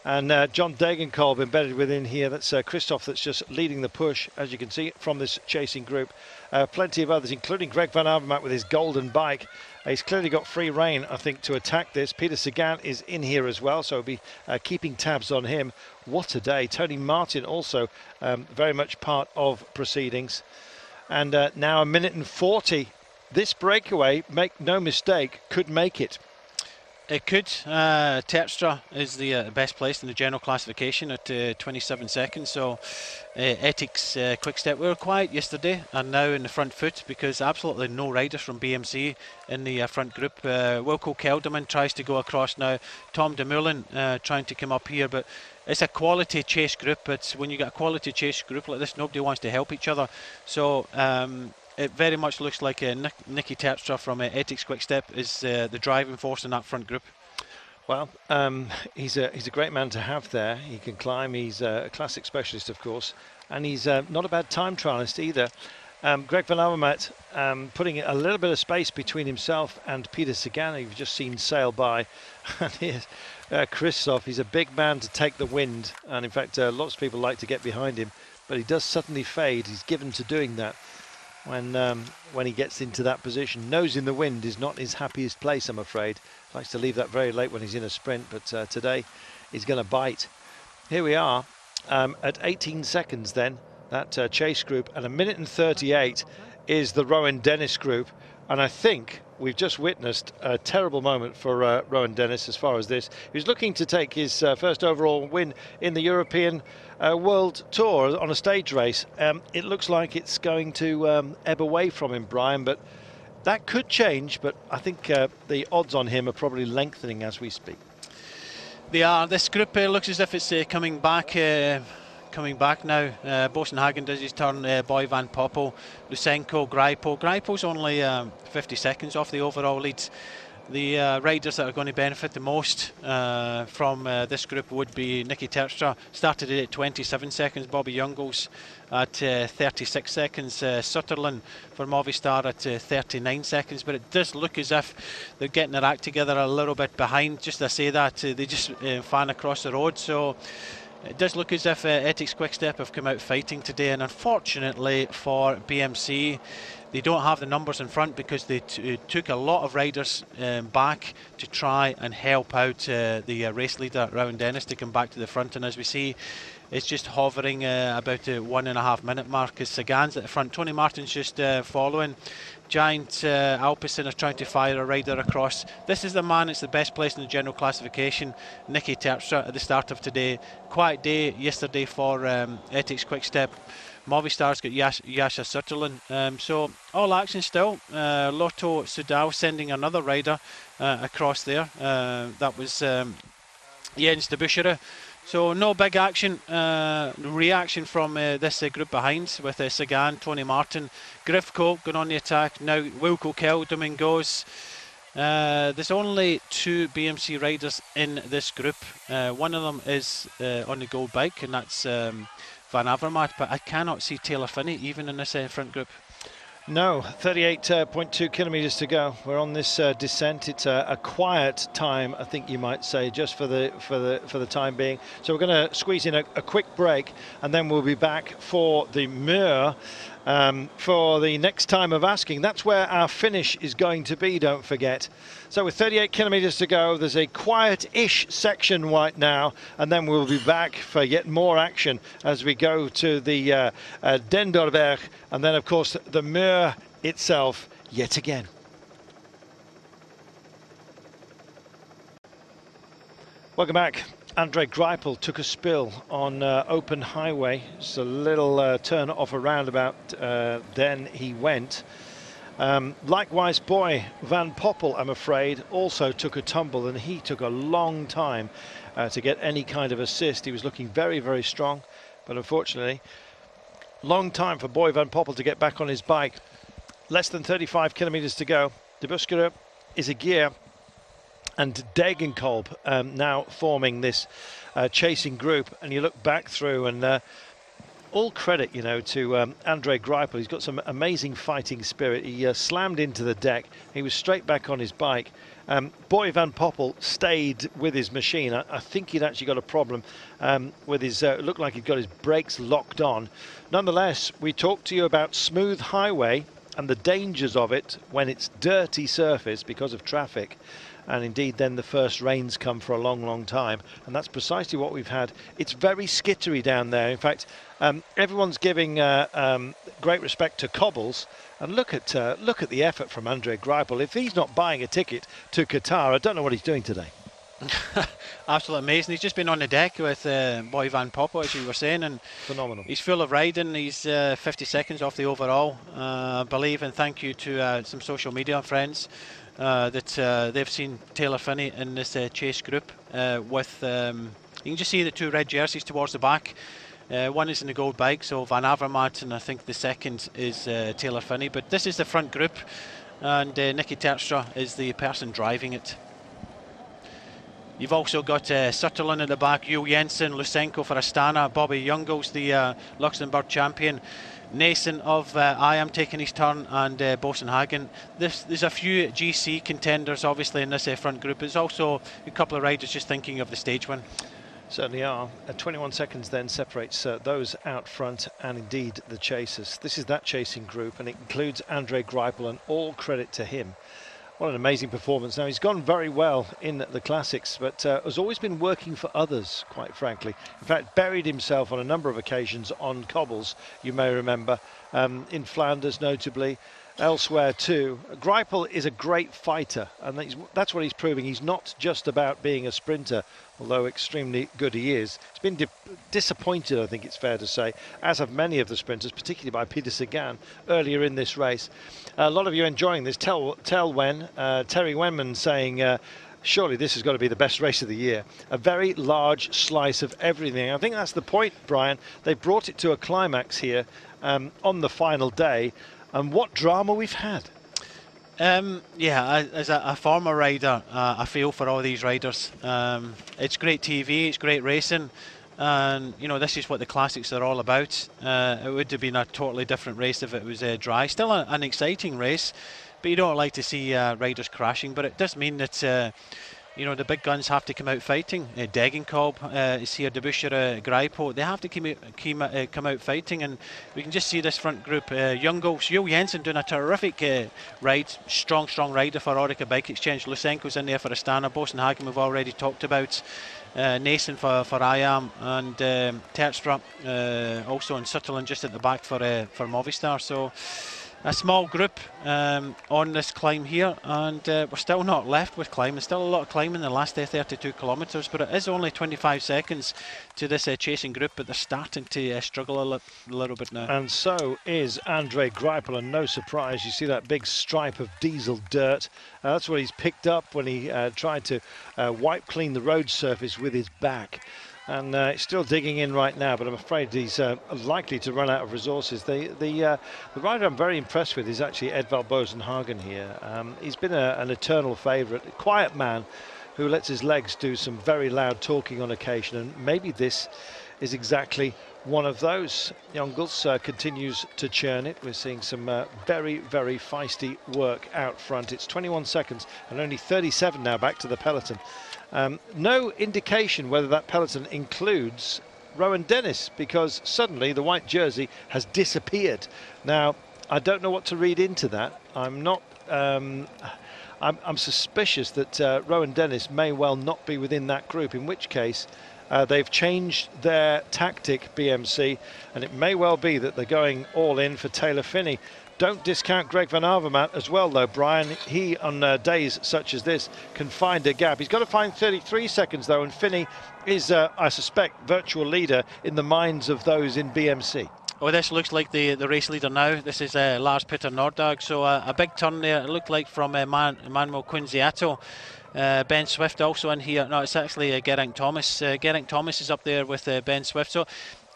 And John Degenkolb embedded within here. That's Christoph that's just leading the push, as you can see, from this chasing group. Plenty of others, including Greg van Avermaet with his golden bike. He's clearly got free rein, I think, to attack this. Peter Sagan is in here as well, so we'll be keeping tabs on him. What a day. Tony Martin also very much part of proceedings. And now 1 minute and 40. This breakaway, make no mistake, could make it. It could. Terpstra is the best placed in the general classification at 27 seconds. So Etixx-QuickStep, we were quiet yesterday and now in the front foot, because absolutely no riders from BMC in the front group. Wilco Kelderman tries to go across now. Tom Dumoulin trying to come up here, but it's a quality chase group. But when you get a quality chase group like this, nobody wants to help each other. So it very much looks like Niki Terpstra from Etixx-QuickStep is the driving force in that front group. Well, he's a great man to have there. He can climb. He's a classic specialist, of course, and he's not a bad time trialist either. Greg van Avermaet putting a little bit of space between himself and Peter Sagan, you've just seen sail by. And here's Christoph. He's a big man to take the wind, and in fact, lots of people like to get behind him, but he does suddenly fade. He's given to doing that. When he gets into that position. Nose in the wind is not his happiest place, I'm afraid. Likes to leave that very late when he's in a sprint, but today he's going to bite. Here we are at 18 seconds then, that chase group, and 1 minute and 38 is the Rohan Dennis group. And I think we've just witnessed a terrible moment for Rohan Dennis as far as this. He's looking to take his first overall win in the European World Tour on a stage race. It looks like it's going to ebb away from him, Brian, but that could change. But I think the odds on him are probably lengthening as we speak. They are. This group looks as if it's coming back now. Boasson Hagen does his turn, Boy Van Poppel, Lusenko, Greipel. Greipel's only 50 seconds off the overall lead. The riders that are going to benefit the most from this group would be Niki Terpstra, started it at 27 seconds, Bobby Jungels at 36 seconds, Sutherland for Movistar at 39 seconds, but it does look as if they're getting their act together a little bit behind. Just to say that, they just fan across the road, so it does look as if Etixx-QuickStep have come out fighting today, and unfortunately for BMC, they don't have the numbers in front because they took a lot of riders back to try and help out the race leader, Rohan Dennis, to come back to the front. And as we see, it's just hovering about the 1.5 minute mark as Sagan's at the front. Tony Martin's just following. Giant-Alpecin is trying to fire a rider across. This is the man that's the best place in the general classification, Niki Terpstra, at the start of today. Quiet day yesterday for Etixx-QuickStep. Movistar's got Yasha Sutherland, so all action still. Lotto Sudal sending another rider across there. That was Jens de Buschere. So no big action, reaction from this group behind with Sagan, Tony Martin, Grifko going on the attack. Now Wilco, Kelderman goes. There's only 2 BMC riders in this group. One of them is on the gold bike, and that's Van Avermaet, but I cannot see Taylor Phinney even in this front group. No, 38.2 kilometres to go. We're on this descent. It's a quiet time, I think you might say, just for the time being. So we're going to squeeze in a quick break, and then we'll be back for the Muur. For the next time of asking. That's where our finish is going to be, don't forget. So with 38 kilometres to go, there's a quiet-ish section right now, and then we'll be back for yet more action as we go to the Denderberg, and then of course the Muur itself yet again. Welcome back. Andre Greipel took a spill on open highway. Just a little turn off a roundabout, then he went. Likewise, Boy Van Poppel, I'm afraid, also took a tumble, and he took a long time to get any kind of assist. He was looking very, very strong, but unfortunately, long time for Boy Van Poppel to get back on his bike. Less than 35 kilometres to go. De Buschere, Izagirre and Degenkolb now forming this chasing group, and you look back through, and all credit, you know, to Andre Greipel. He's got some amazing fighting spirit. He slammed into the deck. He was straight back on his bike. Boy Van Poppel stayed with his machine. I think he'd actually got a problem with his, it looked like he'd got his brakes locked on. Nonetheless, we talked to you about smooth highway and the dangers of it when it's dirty surface because of traffic. And indeed, then the first rains come for a long, long time. And that's precisely what we've had. It's very skittery down there. In fact, everyone's giving great respect to cobbles. And look at the effort from Andre Greipel. If he's not buying a ticket to Qatar, I don't know what he's doing today. Absolutely amazing. He's just been on the deck with Boy Van Poppel, as you were saying, and phenomenal. He's full of riding. He's 50 seconds off the overall, I believe, and thank you to some social media friends that they've seen Taylor Phinney in this chase group with, you can just see the 2 red jerseys towards the back. One is in the gold bike, so Van Avermaet, and I think the second is Taylor Phinney. But this is the front group, and Niki Terpstra is the person driving it. You've also got Sutherland at the back, Jules Jensen, Lusenko for Astana, Bobby Jungels, the Luxembourg champion, Naesen of IAM taking his turn, and Boasson Hagen. There's a few GC contenders obviously in this front group. There's also a couple of riders just thinking of the stage win. Certainly are. 21 seconds then separates those out front and indeed the chasers. This is that chasing group, and it includes Andre Greipel, and all credit to him. What an amazing performance. Now, he's gone very well in the classics, but has always been working for others, quite frankly. In fact, buried himself on a number of occasions on cobbles, you may remember, in Flanders notably, elsewhere too. Greipel is a great fighter, and that's what he's proving. He's not just about being a sprinter, although extremely good he is. He's been disappointed, I think it's fair to say, as have many of the sprinters, particularly by Peter Sagan earlier in this race. A lot of you enjoying this. Terry Wenman saying surely this has got to be the best race of the year. A very large slice of everything. I think that's the point, Brian. They brought it to a climax here on the final day. And what drama we've had. Yeah, as a former rider, I feel for all these riders. It's great TV, it's great racing, and you know, this is what the classics are all about. It would have been a totally different race if it was dry. Still an exciting race, but you don't like to see riders crashing. But it does mean that you know, the big guns have to come out fighting. Degenkolb is here, Debusscher, Greipo. They have to come out fighting, and we can just see this front group. Jungels, Jules Jensen doing a terrific ride. Strong rider for Orica Bike Exchange. Lusenko's in there for Astana. Boasson Hagen we've already talked about. Naesen for IAM, and Terpstra also in Sutherland just at the back for Movistar. So a small group on this climb here, and we're still not left with climbing. Still a lot of climbing in the last 32 kilometres, but it is only 25 seconds to this chasing group, but they're starting to struggle a little bit now. And so is Andre Greipel, and no surprise, you see that big stripe of diesel dirt. That's what he's picked up when he tried to wipe clean the road surface with his back. And it's still digging in right now, but I'm afraid he's likely to run out of resources. The rider I'm very impressed with is actually Edvald Boasson Hagen here. He's been an eternal favourite, a quiet man who lets his legs do some very loud talking on occasion, and maybe this is exactly one of those. Jungels continues to churn it. We're seeing some very feisty work out front. It's 21 seconds and only 37 now back to the peloton. No indication whether that peloton includes Rohan Dennis, because suddenly the white jersey has disappeared. Now, I don't know what to read into that. I'm not. I'm suspicious that Rohan Dennis may well not be within that group, in which case they've changed their tactic, BMC, and it may well be that they're going all in for Taylor Phinney. Don't discount Greg van Avermaet as well, though, Brian. He, on days such as this, can find a gap. He's got to find 33 seconds, though, and Phinney is, I suspect, virtual leader in the minds of those in BMC. Oh, this looks like the race leader now. This is Lars Petter Nordag. So a big turn there. It looked like from Manuel Quinziato. Ben Swift also in here. No, it's actually Geraint Thomas. Geraint Thomas is up there with Ben Swift. So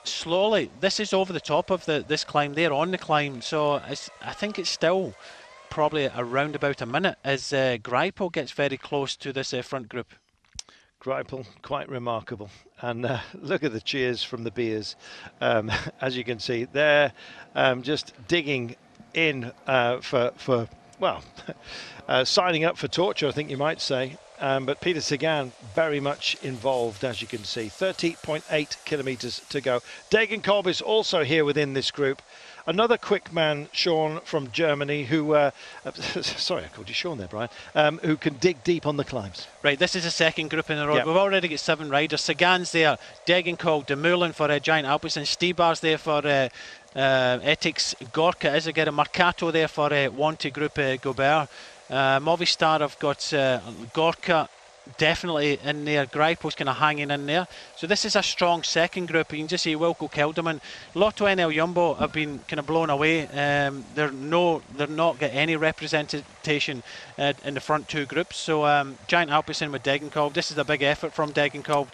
slowly, this is over the top of this climb. They're on the climb. So I think it's still probably around about a minute as Greipel gets very close to this front group. Greipel, quite remarkable. And look at the cheers from the beers. As you can see, they're just digging in for well, signing up for torture, I think you might say. But Peter Sagan very much involved, as you can see. 30.8 kilometres to go. Degenkolb is also here within this group. Another quick man, Sean, from Germany, who, sorry, I called you Sean there, Brian, who can dig deep on the climbs. Right, this is the second group in a row. Yep. We've already got 7 riders. Sagan's there, Degenkolb, Dumoulin for Giant-Alpecin, Stybar's there for Etixx, Gorka, Izagirre, Mercato there for Wanty Group, Gobert. Movistar have got Gorka definitely in there. Greipel's kind of hanging in there. So this is a strong second group. You can just see Wilco, Kelderman. LottoNl-Jumbo have been kind of blown away. They're not getting any representation in the front 2 groups. So Giant-Alpecin with Degenkolb. This is a big effort from Degenkolb.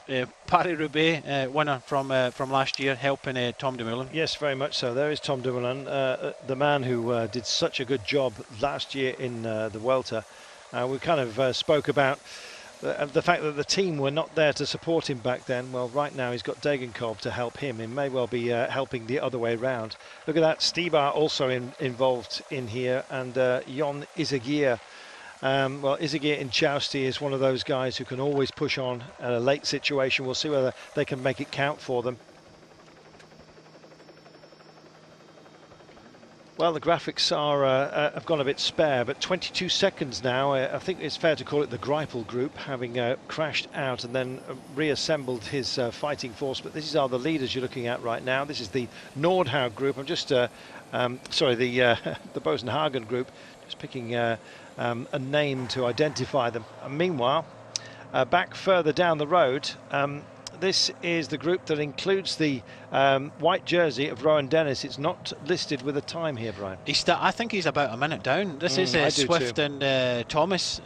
The Paris-Roubaix winner from last year, helping Tom Dumoulin. Yes, very much so. There is Tom Dumoulin, the man who did such a good job last year in the Vuelta. We kind of spoke about the fact that the team were not there to support him back then. Well, right now he's got Degenkolb to help him. He may well be helping the other way round. Look at that, Stybar also involved in here, and Jon Izagirre. Well, Izagirre Insausti is one of those guys who can always push on at a late situation. We'll see whether they can make it count for them. Well, the graphics have gone a bit spare, but 22 seconds now. I think it's fair to call it the Greipel group, having crashed out and then reassembled his fighting force. But these are the leaders you're looking at right now. This is the Nordhaug group. I'm just, sorry, the Boasson Hagen group. Just picking a name to identify them. And meanwhile, back further down the road, this is the group that includes the white jersey of Rohan Dennis. It's not listed with a time here, Brian. I think he's about a minute down. This is Swift and Thomas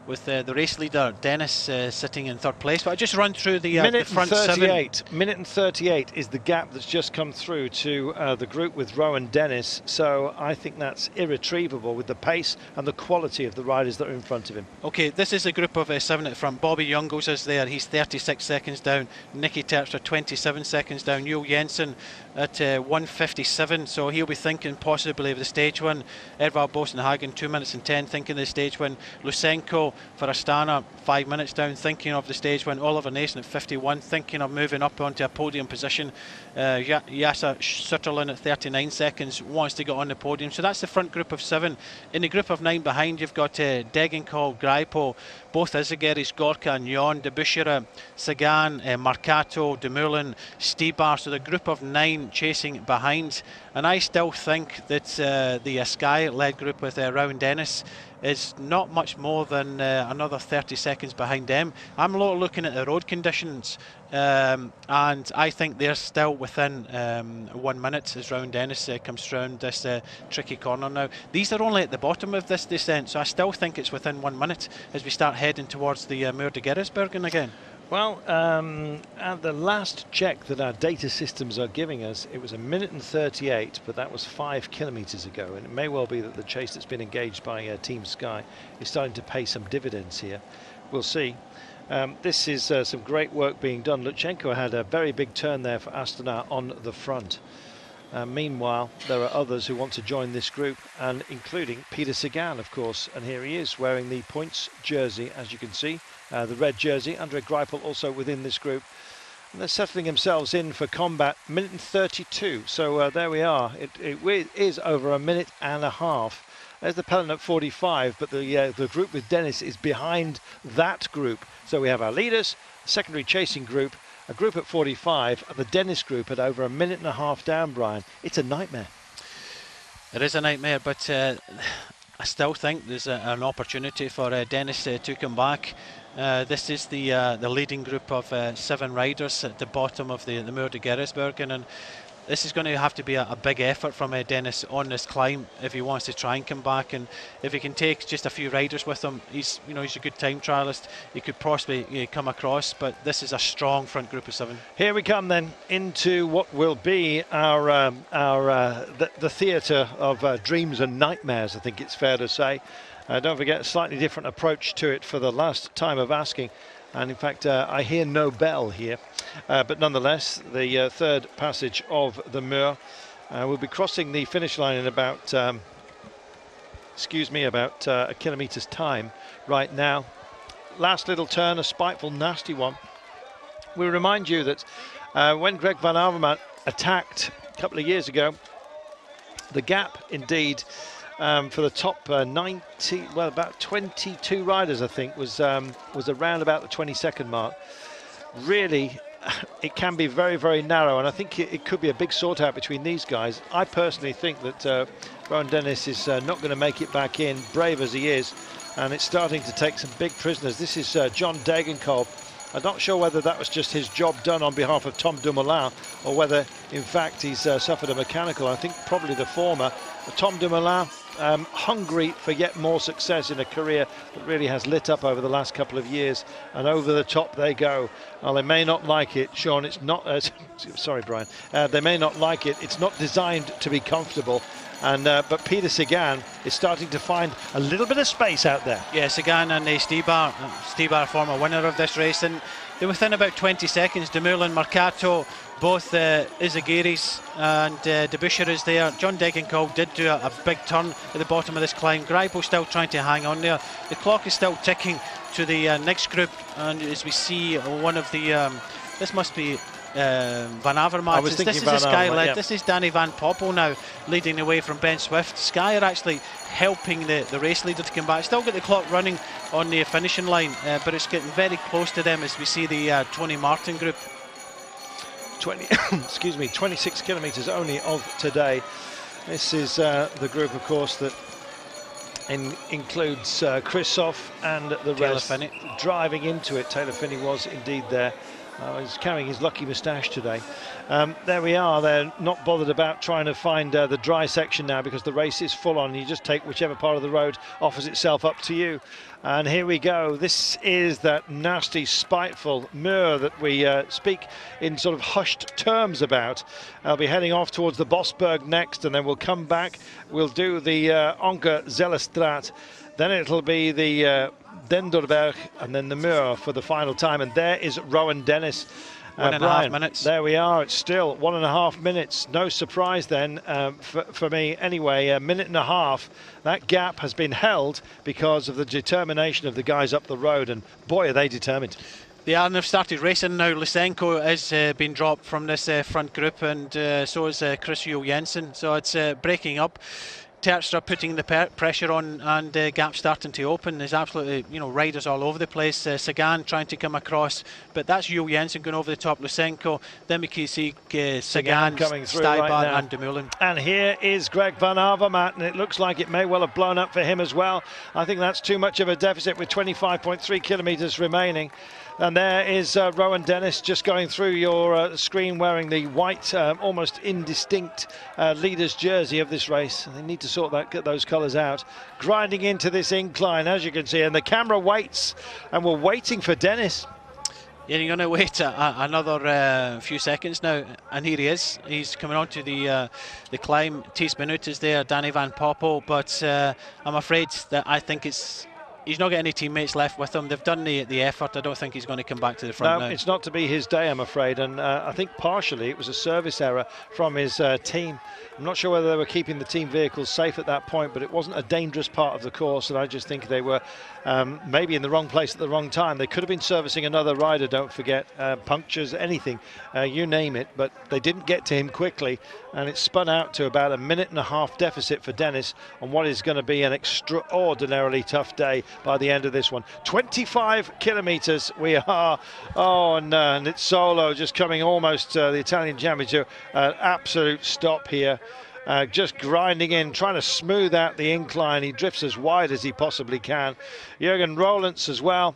with the race leader Dennis sitting in third place. But I just run through the front 38. Minute and 38 is the gap that's just come through to the group with Rohan Dennis. So I think that's irretrievable with the pace and the quality of the riders that are in front of him. Okay, this is a group of 7 at front. Bobby Jungels is there. He's 36 seconds down. Niki Terpstra 27 seconds down. Jules Jensen at 1:57. So he'll be thinking possibly of the stage win. Edvald Boasson Hagen 2 minutes and 10 thinking of the stage win. Lusenko for Astana 5 minutes down thinking of the stage win. Oliver Naesen at 51 thinking of moving up onto a podium position. Yasa Sutterlin at 39 seconds wants to get on the podium. So that's the front group of 7. In the group of 9 behind you've got Degenkolb, Greipo, both Izagirre, Gorka and Jon, Debusscher, Sagan, Marcato, Dumoulin, Stybar. So the group of 9 chasing behind. And I still think that the Sky-led group with Rohan Dennis is not much more than another 30 seconds behind them. I'm looking at the road conditions and I think they're still within 1 minute as Rohan Dennis comes round this tricky corner now. These are only at the bottom of this descent, so I still think it's within 1 minute as we start heading towards the Muur de Geraardsbergen again. Well, at the last check that our data systems are giving us, it was 1 minute and 38, but that was 5 kilometres ago. And it may well be that the chase that's been engaged by Team Sky is starting to pay some dividends here. We'll see. This is some great work being done. Lutsenko had a very big turn there for Astana on the front. Meanwhile, there are others who want to join this group, and including Peter Sagan, of course. And here he is wearing the points jersey, as you can see. The red jersey, Andre Greipel also within this group. And they're settling themselves in for combat, 1 minute and 32. So there we are. It is over 1 minute and a half. There's the peloton at 45, but the group with Dennis is behind that group. So we have our leaders, a secondary chasing group, a group at 45, and the Dennis group at over 1 minute and a half down, Brian. It's a nightmare. It is a nightmare, but I still think there's an opportunity for Dennis to come back. This is the leading group of 7 riders at the bottom of the Muur de Geraardsbergen, and this is going to have to be a big effort from Dennis on this climb if he wants to try and come back. And if he can take just a few riders with him, he's a good time trialist. He could possibly come across, but this is a strong front group of 7. Here we come then into what will be our the theatre of dreams and nightmares, I think it's fair to say. Don't forget, a slightly different approach to it for the last time of asking. And in fact, I hear no bell here. But nonetheless, the third passage of the Muur. We'll be crossing the finish line in about, a kilometre's time right now. Last little turn, a spiteful, nasty one. We remind you that when Greg van Avermaet attacked a couple of years ago, the gap indeed for the top 90, well, about 22 riders, I think, was around about the 22nd mark. Really, it can be very, very narrow, and I think it could be a big sort out between these guys. I personally think that Rohan Dennis is not going to make it back in, brave as he is, and it's starting to take some big prisoners. This is John Degenkolb. I'm not sure whether that was just his job done on behalf of Tom Dumoulin, or whether, in fact, he's suffered a mechanical. I think probably the former. Tom Dumoulin, hungry for yet more success in a career that really has lit up over the last couple of years, and over the top they go. Well, they may not like it, Sean. It's not. Sorry, Brian. They may not like it. It's not designed to be comfortable. And but Peter Sagan is starting to find a little bit of space out there. Yeah, Sagan and Stybar, former winner of this race, and they're within about 20 seconds. Dumoulin, Marcato, both Izagirres and Debusscher is there. John Degenkolb did do a big turn at the bottom of this climb. Greipel still trying to hang on there. The clock is still ticking to the next group, and as we see one of the this must be Van Avermaet. This is the Sky led. Yeah. This is Danny Van Poppel now leading the way from Ben Swift. Sky are actually helping the race leader to come back. Still got the clock running on the finishing line, but it's getting very close to them as we see the Tony Martin group. 26 kilometres only of today. This is the group, of course, that includes Christoph and the rest Phinney driving into it. Taylor Phinney was indeed there. He's carrying his lucky moustache today. There we are. They're not bothered about trying to find the dry section now because the race is full on. You just take whichever part of the road offers itself up to you. And here we go. This is that nasty, spiteful Muur that we speak in sort of hushed terms about. I'll be heading off towards the Bosberg next, and then we'll come back. We'll do the Anker Zellestraat. Then it'll be the Denderberg and then the Muur for the final time. And there is Rohan Dennis. 1.5 minutes. There we are. It's still 1.5 minutes. No surprise then for me. Anyway, a minute and a half. That gap has been held because of the determination of the guys up the road. And boy, are they determined. They are, and they've started racing now. Lysenko has been dropped from this front group, and so is Chris Juul-Jensen. So it's breaking up. Terpstra putting the pressure on, and gap starting to open. There's absolutely, riders all over the place. Sagan trying to come across, but that's Juul-Jensen going over the top. Lysenko, then we can see Sagan coming through Stybar right now. and Dumoulin. And here is Greg van Avermaet, and it looks like it may well have blown up for him as well. I think that's too much of a deficit with 25.3 kilometres remaining. And there is Rohan Dennis just going through your screen wearing the white, almost indistinct leader's jersey of this race. They need to get those colours out. Grinding into this incline, as you can see, and the camera waits, and we're waiting for Dennis. Yeah, you're going to wait another few seconds now, and here he is. He's coming on to the climb. Ties Minute is there, Danny Van Poppel, but I'm afraid that I think he's not got any teammates left with him. They've done the effort. I don't think he's going to come back to the front now. It's not to be his day, I'm afraid. And I think partially it was a service error from his team. I'm not sure whether they were keeping the team vehicles safe at that point, but it wasn't a dangerous part of the course. And I just think they were maybe in the wrong place at the wrong time. They could have been servicing another rider, don't forget. Punctures, anything, you name it. But they didn't get to him quickly. And it spun out to about a minute and a half deficit for Dennis on what is going to be an extraordinarily tough day by the end of this one. 25 kilometres we are. Oh, and it's Solo just coming almost the Italian championship to an absolute stop here. Just grinding in, trying to smooth out the incline. He drifts as wide as he possibly can. Jürgen Rollins as well,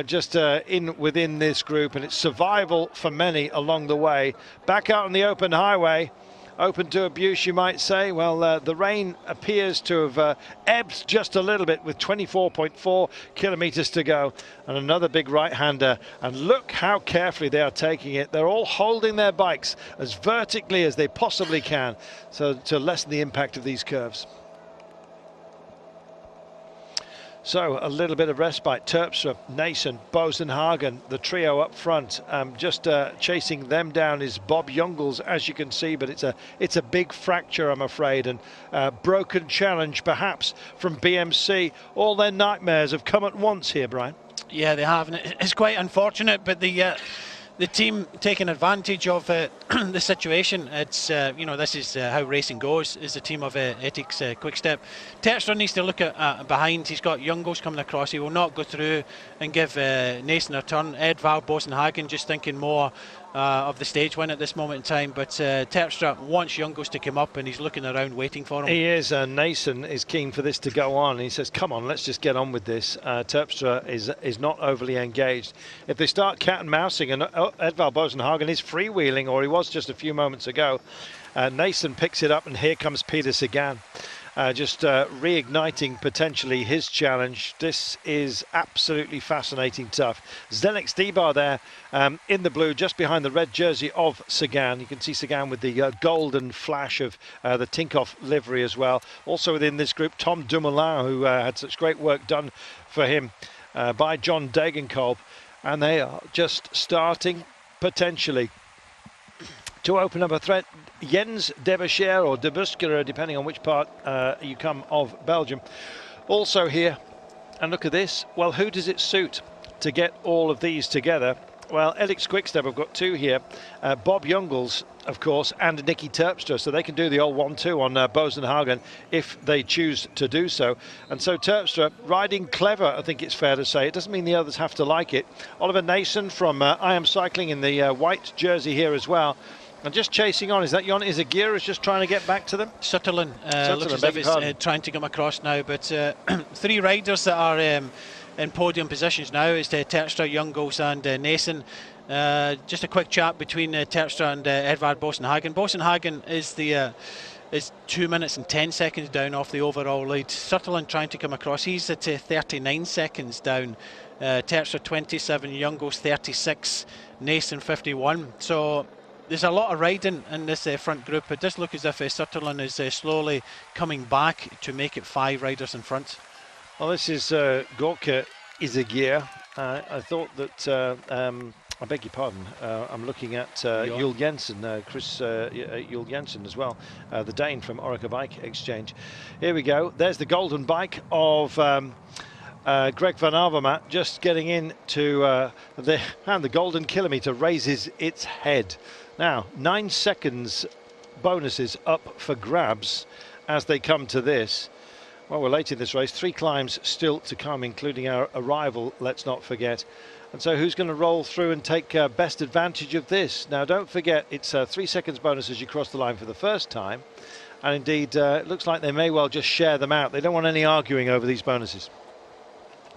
just within this group, and it's survival for many along the way. Back out on the open highway, open to abuse, you might say. Well, the rain appears to have ebbed just a little bit with 24.4 kilometres to go. And another big right-hander. And look how carefully they are taking it. They're all holding their bikes as vertically as they possibly can, so to lessen the impact of these curves. So a little bit of respite. Terpstra, Naesen, Boasson Hagen, the trio up front. Just chasing them down is Bob Jungels, as you can see, but it's a big fracture, I'm afraid, and broken challenge perhaps from BMC. All their nightmares have come at once here, Brian. Yeah, they have, and it's quite unfortunate, but the team taking advantage of the situation. It's this is how racing goes. Is the team of Etixx-QuickStep. Terpstra needs to look at behind. He's got Jungels coming across. He will not go through and give Naesen a turn. Edvald Boasson Hagen just thinking more of the stage win at this moment in time, but Terpstra wants Jungels to come up, and he's looking around waiting for him. He is. Naesen is keen for this to go on. He says, come on, let's just get on with this. Terpstra is not overly engaged. If they start cat and mousing, and Edvald Boasson Hagen is freewheeling, or he was just a few moments ago, Naesen picks it up, and here comes Peter Sagan. Just reigniting potentially his challenge. This is absolutely fascinating tough. Zdenek Stybar there in the blue, just behind the red jersey of Sagan. You can see Sagan with the golden flash of the Tinkoff livery as well. Also within this group, Tom Dumoulin, who had such great work done for him by John Degenkolb. And they are just starting potentially to open up a threat. Jens de Bescher or de Buskere, depending on which part you come of Belgium, also here. And look at this. Well, who does it suit to get all of these together? Well, Etixx-QuickStep have got two here. Bob Jungels, of course, and Niki Terpstra, so they can do the old 1-2 on Boasson Hagen if they choose to do so. And so Terpstra riding clever, I think it's fair to say. It doesn't mean the others have to like it. Oliver Naesen from IAM Cycling in the white jersey here as well. And just chasing on, is that Izagirre is just trying to get back to them? Sutherland looks as if he's trying to come across now, but 3 riders that are in podium positions now is Terpstra, Jungels and Naesen. Just a quick chat between Terpstra and Edvald Boasson Hagen. Boasson Hagen is 2 minutes and 10 seconds down off the overall lead. Sutherland trying to come across, he's at 39 seconds down. Terpstra 27, Jungels 36, Naesen 51. So there's a lot of riding in this front group. It does look as if Sutherland is slowly coming back to make it 5 riders in front. Well, this is Gorka Izagirre. I thought that, I beg your pardon, I'm looking at Jules Jensen, Jules Jensen as well, the Dane from Orica Bike Exchange. Here we go. There's the golden bike of Greg van Avermaet just getting into the golden kilometre raises its head. Now, 9 seconds bonuses up for grabs as they come to this. Well, we're late in this race. 3 climbs still to come, including our arrival, let's not forget. And so who's going to roll through and take best advantage of this? Now, don't forget, it's 3 seconds bonus as you cross the line for the first time. And indeed, it looks like they may well just share them out. They don't want any arguing over these bonuses.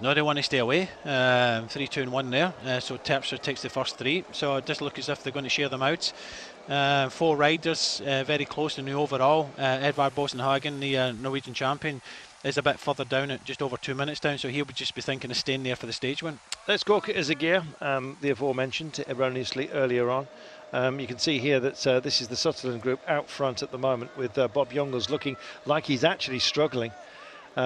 No, they want to stay away. 3, 2 and 1 there. So Terpstra takes the first 3. So it does look as if they're going to share them out. 4 riders very close in the overall. Edvald Boasson Hagen, the Norwegian champion, is a bit further down at just over 2 minutes down, so he would just be thinking of staying there for the stage win. Let's go to Izagirre, the aforementioned erroneously earlier on. You can see here that this is the Sutherland group out front at the moment, with Bob Jungels looking like he's actually struggling.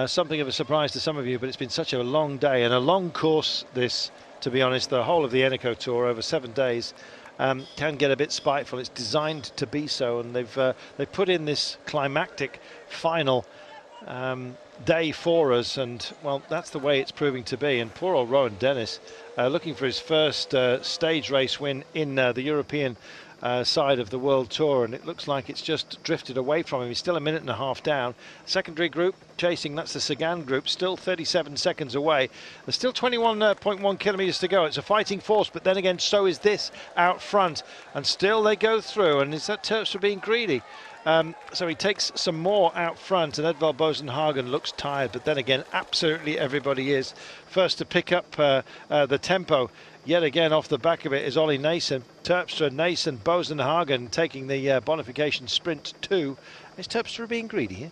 Something of a surprise to some of you, but it's been such a long day and a long course this, to be honest. The whole of the Eneco Tour over 7 days can get a bit spiteful. It's designed to be so, and they've put in this climactic final day for us, and well, that's the way it's proving to be. And poor old Rohan Dennis looking for his first stage race win in the European side of the World Tour, and it looks like it's just drifted away from him. He's still 1.5 minutes down. Secondary group chasing, that's the Sagan group, still 37 seconds away. There's still 21.1 kilometres to go. It's a fighting force, but then again, so is this out front, and still they go through. And is that Terpstra being greedy? So he takes some more out front, and Edvald Boasson Hagen looks tired, but then again, absolutely everybody is. First to pick up the tempo, yet again off the back of it, is Ollie Naesen. Terpstra, Naesen, Boasson Hagen taking the bonification sprint 2. Is Terpstra being greedy here?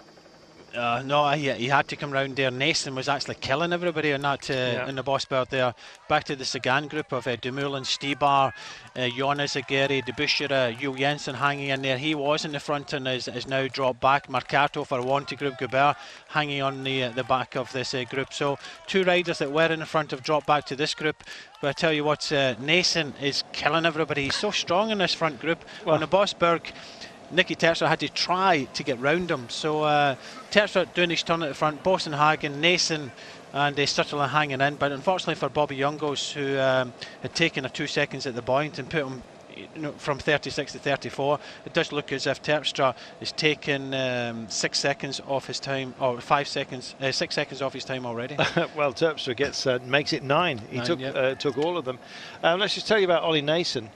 No, he had to come round there. Naesen was actually killing everybody on that in the boss bird there. Back to the Sagan group of Dumoulin, Stybar, Izagirre, Debusschere, Jules Jensen hanging in there. He was in the front and is now dropped back. Marcato for Wanty group, Gobert hanging on the back of this group. So 2 riders that were in the front have dropped back to this group. But I tell you what, Naesen is killing everybody. He's so strong in this front group. Well, on the Bosberg, Niki Terpstra had to try to get round him. So Terpstra doing his turn at the front, Boasson Hagen, Naesen and Sutherland hanging in. But unfortunately for Bobby Jungels, who had taken 2 seconds at the point and put him from 36 to 34, it does look as if Terpstra is taking 6 seconds off his time, or 5 seconds, 6 seconds off his time already. Well, Terpstra gets makes it 9. He took all of them. Let's just tell you about Ollie Naesen.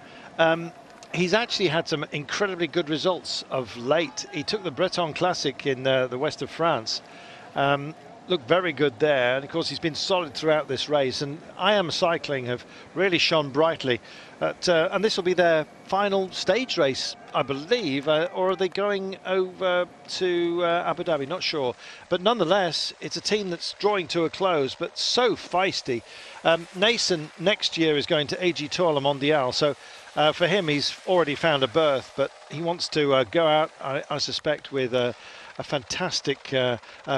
He's actually had some incredibly good results of late. He took the Breton Classic in the west of France. Looked very good there, and of course he's been solid throughout this race, and IAM Cycling have really shone brightly and this will be their final stage race, I believe, or are they going over to Abu Dhabi? Not sure, but nonetheless it's a team that's drawing to a close, but so feisty. Naesen next year is going to AG Tour Le Mondial, so for him he's already found a berth, but he wants to go out, I suspect, with a fantastic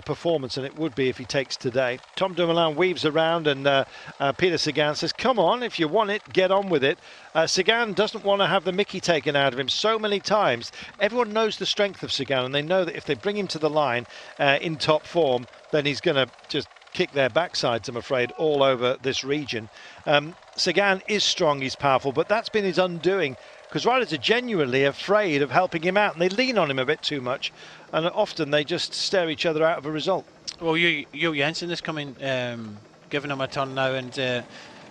performance, and it would be if he takes today. Tom Dumoulin weaves around, and Peter Sagan says, come on, if you want it, get on with it. Sagan doesn't want to have the mickey taken out of him so many times. Everyone knows the strength of Sagan, and they know that if they bring him to the line in top form, then he's going to just kick their backsides, I'm afraid, all over this region. Sagan is strong, he's powerful, but that's been his undoing, because riders are genuinely afraid of helping him out, and they lean on him a bit too much, and often they just stare each other out of a result. Well, Jules Jensen is coming, giving him a turn now, and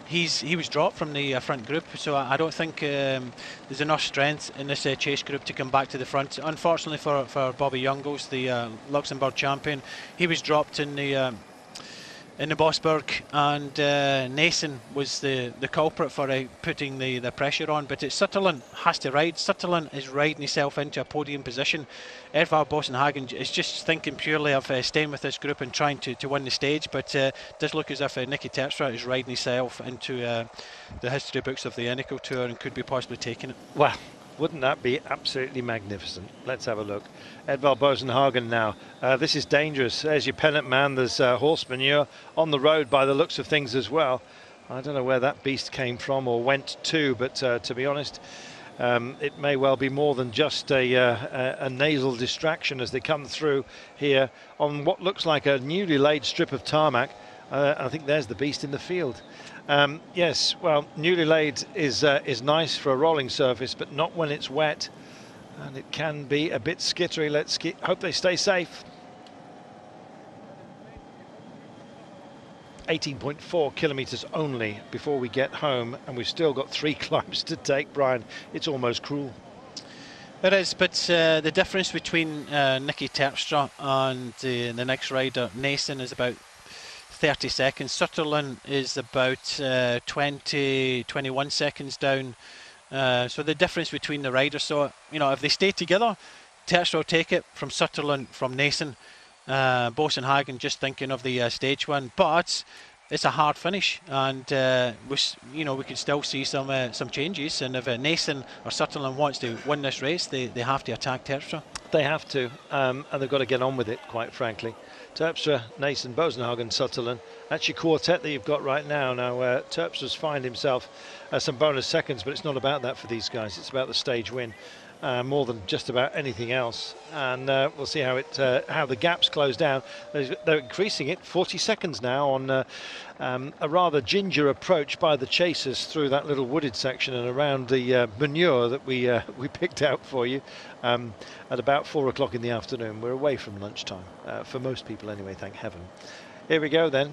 he was dropped from the front group, so I don't think there's enough strength in this chase group to come back to the front. Unfortunately for Bobby Jungels, the Luxembourg champion, he was dropped in the Bosberg, and Naesen was the culprit for putting the pressure on. But Sutherland has to ride. Sutherland is riding himself into a podium position. Edvald Boasson Hagen is just thinking purely of staying with this group and trying to win the stage, but it does look as if Niki Terpstra is riding himself into the history books of the Eneco Tour and could be possibly taking it. Well, wouldn't that be absolutely magnificent? Let's have a look. Edvald Boasson Hagen now. This is dangerous. There's your pennant man. There's horse manure on the road by the looks of things as well. I don't know where that beast came from or went to, but to be honest, it may well be more than just a nasal distraction as they come through here on what looks like a newly laid strip of tarmac. I think there's the beast in the field. Yes, well, newly laid is nice for a rolling surface, but not when it's wet, and it can be a bit skittery. Let's hope they stay safe. 18.4 kilometres only before we get home, and we've still got 3 climbs to take, Brian. It's almost cruel. It is, but the difference between Niki Terpstra and the next rider, Naesen, is about 30 seconds. Sutherland is about 21 seconds down. So the difference between the riders, so if they stay together, Terpstra will take it from Sutherland, from Naesen. Boasson Hagen just thinking of the stage one, but it's a hard finish, and we could still see some changes. And if Naesen or Sutherland wants to win this race, they have to attack Terpstra. They have to, and they've got to get on with it, quite frankly. Terpstra, Naesen, Boasson Hagen, Sutherland. That's your quartet that you've got right now. Now, Terpstra's find himself some bonus seconds, but it's not about that for these guys. It's about the stage win, more than just about anything else. And we'll see how the gaps close down. They're increasing it, 40 seconds now on a rather ginger approach by the chasers through that little wooded section and around the manure that we picked out for you at about 4 o'clock in the afternoon. We're away from lunchtime, for most people anyway, thank heaven. Here we go then.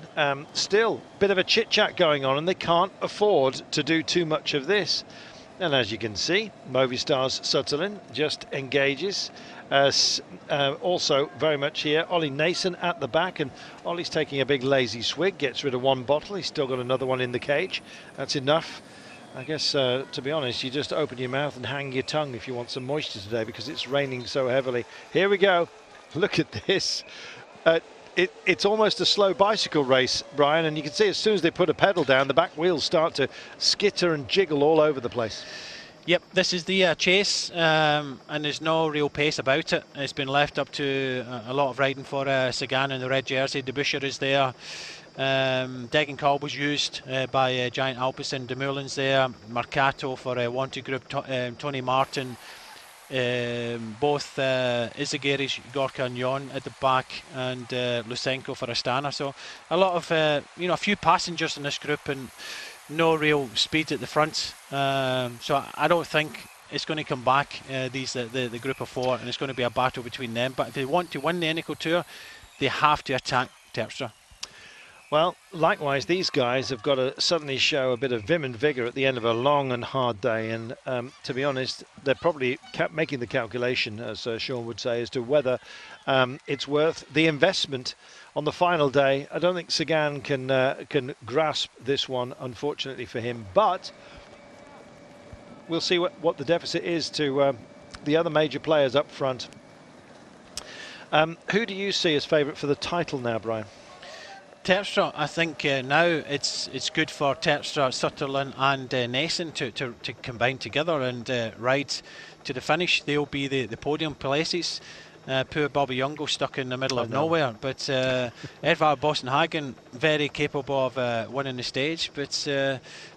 Still a bit of a chit-chat going on, and they can't afford to do too much of this. And as you can see, Movistar's Sutherland just engages. Also very much here, Ollie Naesen at the back, and Ollie's taking a big lazy swig, gets rid of one bottle. He's still got another one in the cage. That's enough. I guess, to be honest, you just open your mouth and hang your tongue if you want some moisture today, because it's raining so heavily. Here we go. Look at this. It's almost a slow bicycle race, Brian, and you can see as soon as they put a pedal down, the back wheels start to skitter and jiggle all over the place. Yep, this is the chase, and there's no real pace about it. It's been left up to a lot of riding for Sagan in the red jersey. Debuscher is there. Degenkolb was used by Giant-Alpecin. Dumoulin's there. Mercato for Wanty Group. Tony Martin. Both Izagirre, Gorka and Jon at the back, and Lusenko for Astana. So a lot of a few passengers in this group and no real speed at the front. So I don't think it's going to come back, the group of 4, and it's going to be a battle between them. But if they want to win the Eneco Tour, they have to attack Terpstra. Well, likewise, these guys have got to suddenly show a bit of vim and vigour at the end of a long and hard day. And to be honest, they're probably making the calculation, as Sean would say, as to whether it's worth the investment on the final day. I don't think Sagan can grasp this one, unfortunately for him. But we'll see what the deficit is to the other major players up front. Who do you see as favourite for the title now, Brian? Terpstra, I think now it's good for Terpstra, Sutherland and Naesen to combine together and ride to the finish. They'll be the podium places. Poor Bobby Jungels stuck in the middle of nowhere. But Edvald Boasson Hagen, very capable of winning the stage. But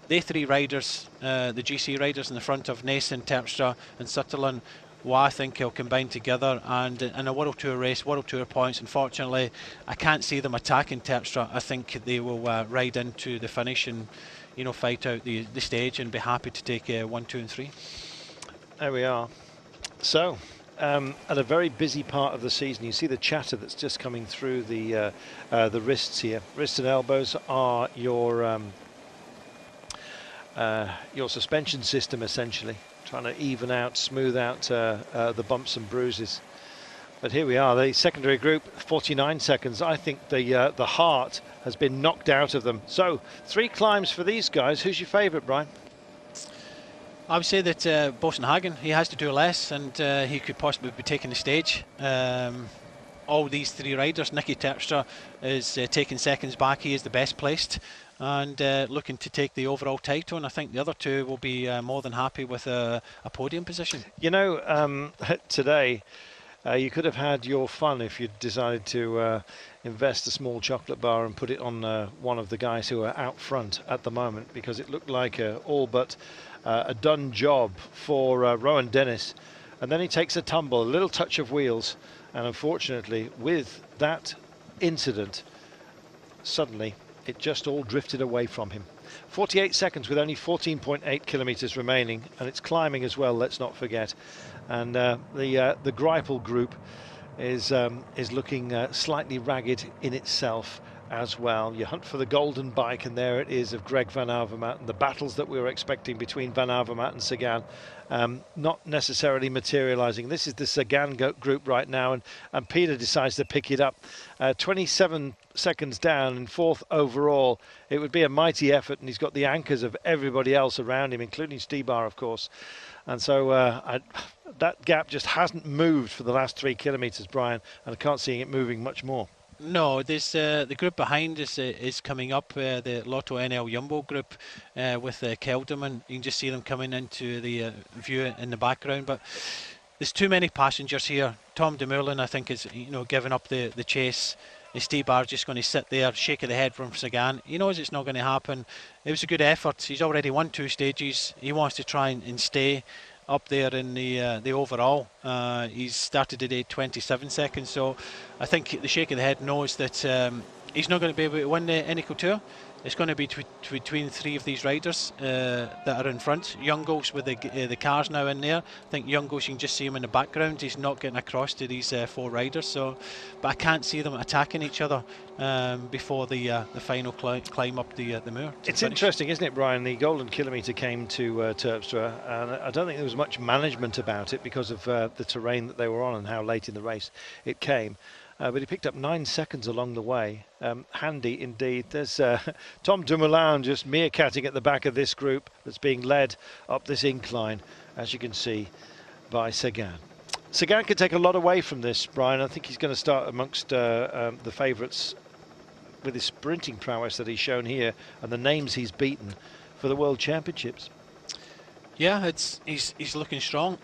they 3 riders, the GC riders in the front of Naesen, Terpstra and Sutherland, well, I think he'll combine together, and in a World Tour race, World Tour points, unfortunately, I can't see them attacking Terpstra. I think they will ride into the finish and, fight out the stage and be happy to take 1, 2 and 3. There we are. So, at a very busy part of the season, you see the chatter that's just coming through the wrists here. Wrists and elbows are your your suspension system, essentially, trying to even out, smooth out the bumps and bruises. But here we are, the secondary group, 49 seconds. I think the heart has been knocked out of them. So 3 climbs for these guys. Who's your favourite, Brian? I would say that Boasson Hagen, he has to do less, and he could possibly be taking the stage. All these 3 riders, Niki Terpstra is taking seconds back. He is the best placed and looking to take the overall title, and I think the other 2 will be more than happy with a podium position. You know, today you could have had your fun if you'd decided to invest a small chocolate bar and put it on one of the guys who are out front at the moment, because it looked like all but a done job for Rohan Dennis. And then he takes a tumble, a little touch of wheels, and unfortunately with that incident, suddenly it just all drifted away from him. 48 seconds with only 14.8 kilometers remaining, and it's climbing as well, let's not forget. And the Greipel group is looking slightly ragged in itself as well. You hunt for the golden bike, and there it is of Greg van Avermaet, and the battles that we were expecting between van Avermaet and Sagan not necessarily materializing. This is the Sagan group right now, and Peter decides to pick it up. 27 seconds down and 4th overall. It would be a mighty effort, and he's got the anchors of everybody else around him, including Stybar, of course. And so that gap just hasn't moved for the last 3 kilometers, Brian, and I can't see it moving much more. No, this the group behind is coming up, the LottoNl-Jumbo group with Kelderman. You can just see them coming into the view in the background, but there's too many passengers here. Tom Dumoulin, I think, is giving up the chase. Stybar just going to sit there, shake of the head from Sagan. He knows it's not going to happen. It was a good effort. He's already won 2 stages. He wants to try and stay up there in the overall. He's started today 27 seconds, so I think the shake of the head knows that he's not going to be able to win the Eneco Tour. It's going to be between 3 of these riders that are in front. Jungels with the cars now in there. I think Jungels, you can just see him in the background. He's not getting across to these 4 riders. So, but I can't see them attacking each other before the final climb up the moor. It's interesting, isn't it, Brian? The golden kilometre came to Terpstra, and I don't think there was much management about it because of the terrain that they were on and how late in the race it came. But he picked up 9 seconds along the way. Handy indeed. There's Tom Dumoulin just meerkatting at the back of this group that's being led up this incline, as you can see, by Sagan. Sagan could take a lot away from this, Brian. I think he's going to start amongst the favourites with his sprinting prowess that he's shown here and the names he's beaten for the World Championships. Yeah, he's looking strong.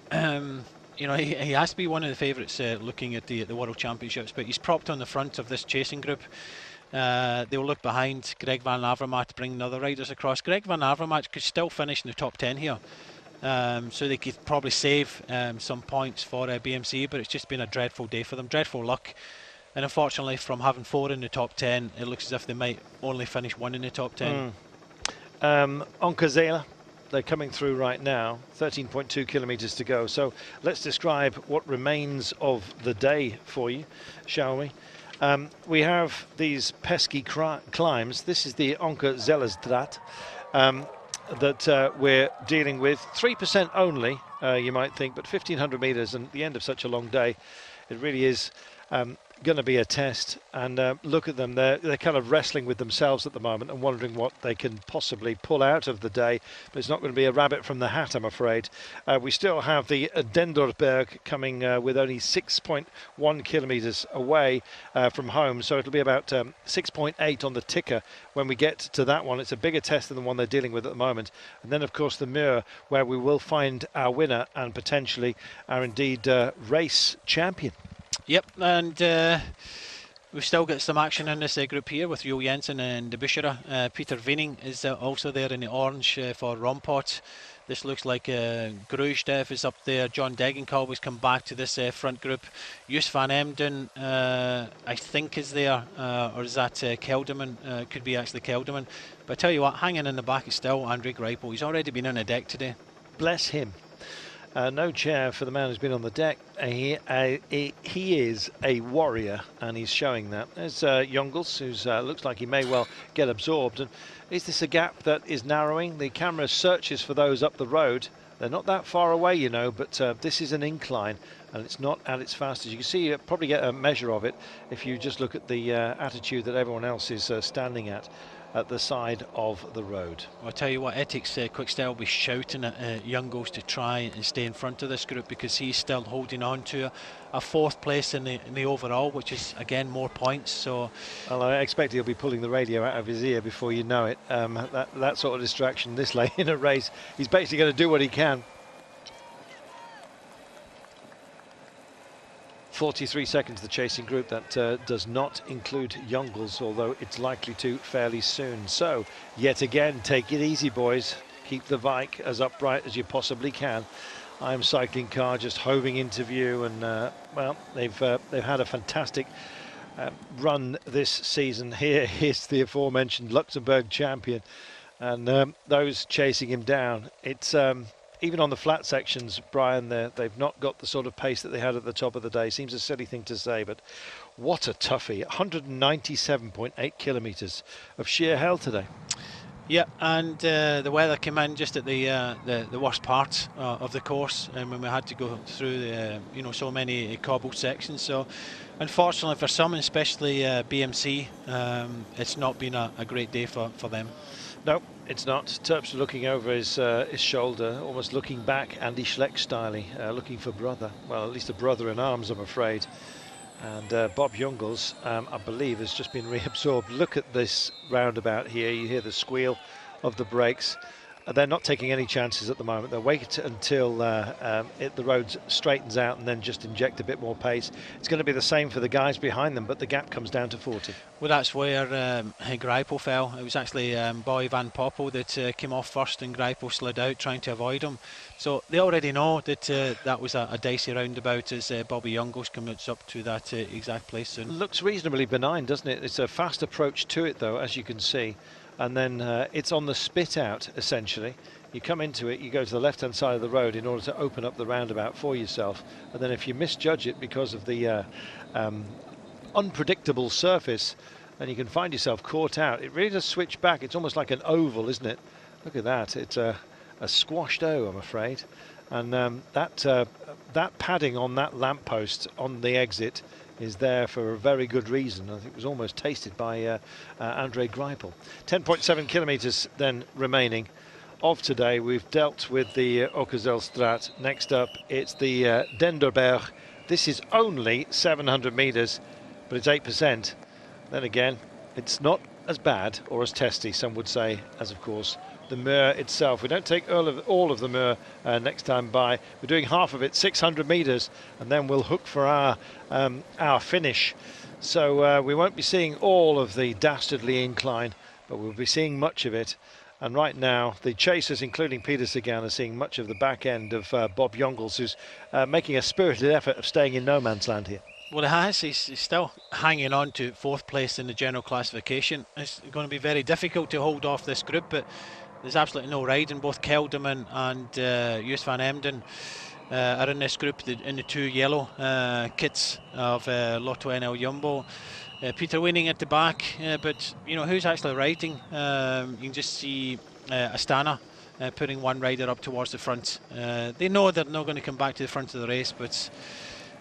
He has to be one of the favourites looking at the World Championships, but he's propped on the front of this chasing group. They'll look behind Greg van Avermaet to bring other riders across. Greg van Avermaet could still finish in the top 10 here, so they could probably save some points for BMC, but it's just been a dreadful day for them, dreadful luck. And unfortunately, from having 4 in the top 10, it looks as if they might only finish 1 in the top 10. Onkazela. They're coming through right now, 13.2 kilometres to go. So let's describe what remains of the day for you, shall we? We have these pesky climbs. This is the Onkazelastraat that we're dealing with. 3% only, you might think, but 1,500 metres, and at the end of such a long day, it really is going to be a test. And look at them, they're kind of wrestling with themselves at the moment and wondering what they can possibly pull out of the day, but it's not going to be a rabbit from the hat, I'm afraid. We still have the Denderberg coming with only 6.1 kilometres away from home, so it'll be about 6.8 on the ticker when we get to that one. It's a bigger test than the one they're dealing with at the moment. And then of course the Muur, where we will find our winner and potentially our indeed race champion. Yep, and we've still got some action in this group here with Jo Jensen and De Buschera. Peter Vinning is also there in the orange for Rompot. This looks like Gruijstev is up there. John Degenkolb has come back to this front group. Jus van Emden, I think, is there, or is that Kelderman? Could be actually Kelderman. But I tell you what, hanging in the back is still Andre Greipel. He's already been on the deck today. Bless him. No chair for the man who's been on the deck. He is a warrior, and he's showing that. There's Jungels, who looks like he may well get absorbed. And is this a gap that is narrowing? The camera searches for those up the road. They're not that far away, you know, but this is an incline, and it's not at its fastest. You can see, probably get a measure of it if you just look at the attitude that everyone else is standing at the side of the road. I'll tell you what, Etixx-QuickStep will be shouting at Jungels to try and stay in front of this group, because he's still holding on to a fourth place in the overall, which is again more points. So, well, I expect he'll be pulling the radio out of his ear before you know it. That sort of distraction this late in a race, he's basically going to do what he can. 43 seconds, the chasing group. That does not include Jungels, although it's likely to fairly soon. So, yet again, take it easy, boys. Keep the bike as upright as you possibly can. IAM Cycling car just hoving into view, and well, they've had a fantastic run this season. Here is the aforementioned Luxembourg champion, and those chasing him down. It's even on the flat sections, Brian, they've not got the sort of pace that they had at the top of the day. Seems a silly thing to say, but what a toughie. 197.8 kilometres of sheer hell today. Yeah, and the weather came in just at the worst part of the course, and when we had to go through so many cobbled sections. So unfortunately for some, especially BMC, it's not been a great day for them. No, it's not. Terpstra looking over his shoulder, almost looking back, Andy Schleck style, looking for brother. Well, at least a brother in arms, I'm afraid. And Bob Jungels, I believe, has just been reabsorbed. Look at this roundabout here. You hear the squeal of the brakes. They're not taking any chances at the moment. They'll wait until the road straightens out and then just inject a bit more pace. It's going to be the same for the guys behind them, but the gap comes down to 40. Well, that's where Greipel fell. It was actually Boy Van Poppel that came off first, and Greipel slid out trying to avoid him. So they already know that that was a dicey roundabout as Bobby Jungels comes up to that exact place soon. Looks reasonably benign, doesn't it? It's a fast approach to it, though, as you can see. And then it's on the spit out, essentially. You come into it, you go to the left-hand side of the road in order to open up the roundabout for yourself. And then if you misjudge it because of the unpredictable surface, then you can find yourself caught out. It really does switch back. It's almost like an oval, isn't it? Look at that. It's a squashed O, I'm afraid. And that padding on that lamppost on the exit is there for a very good reason. I think it was almost tasted by Andre Greipel. 10.7 kilometres then remaining of today. We've dealt with the Okkezelstraat. Next up, it's the Denderberg. This is only 700 metres, but it's 8%. Then again, it's not as bad or as testy, some would say, as of course the Muur itself. We don't take all of the Muur next time by. We're doing half of it, 600 metres, and then we'll hook for our finish. So we won't be seeing all of the dastardly incline, but we'll be seeing much of it. And right now, the chasers, including Peter Sagan, are seeing much of the back end of Bob Jungels, who's making a spirited effort of staying in no man's land here. Well, it has. He's still hanging on to fourth place in the general classification. It's going to be very difficult to hold off this group, but there's absolutely no riding. Both Kelderman and Joos van Emden are in this group, in the two yellow kits of LottoNl-Jumbo. Peter winning at the back, but you know who's actually riding? You can just see Astana putting one rider up towards the front. They know they're not going to come back to the front of the race, but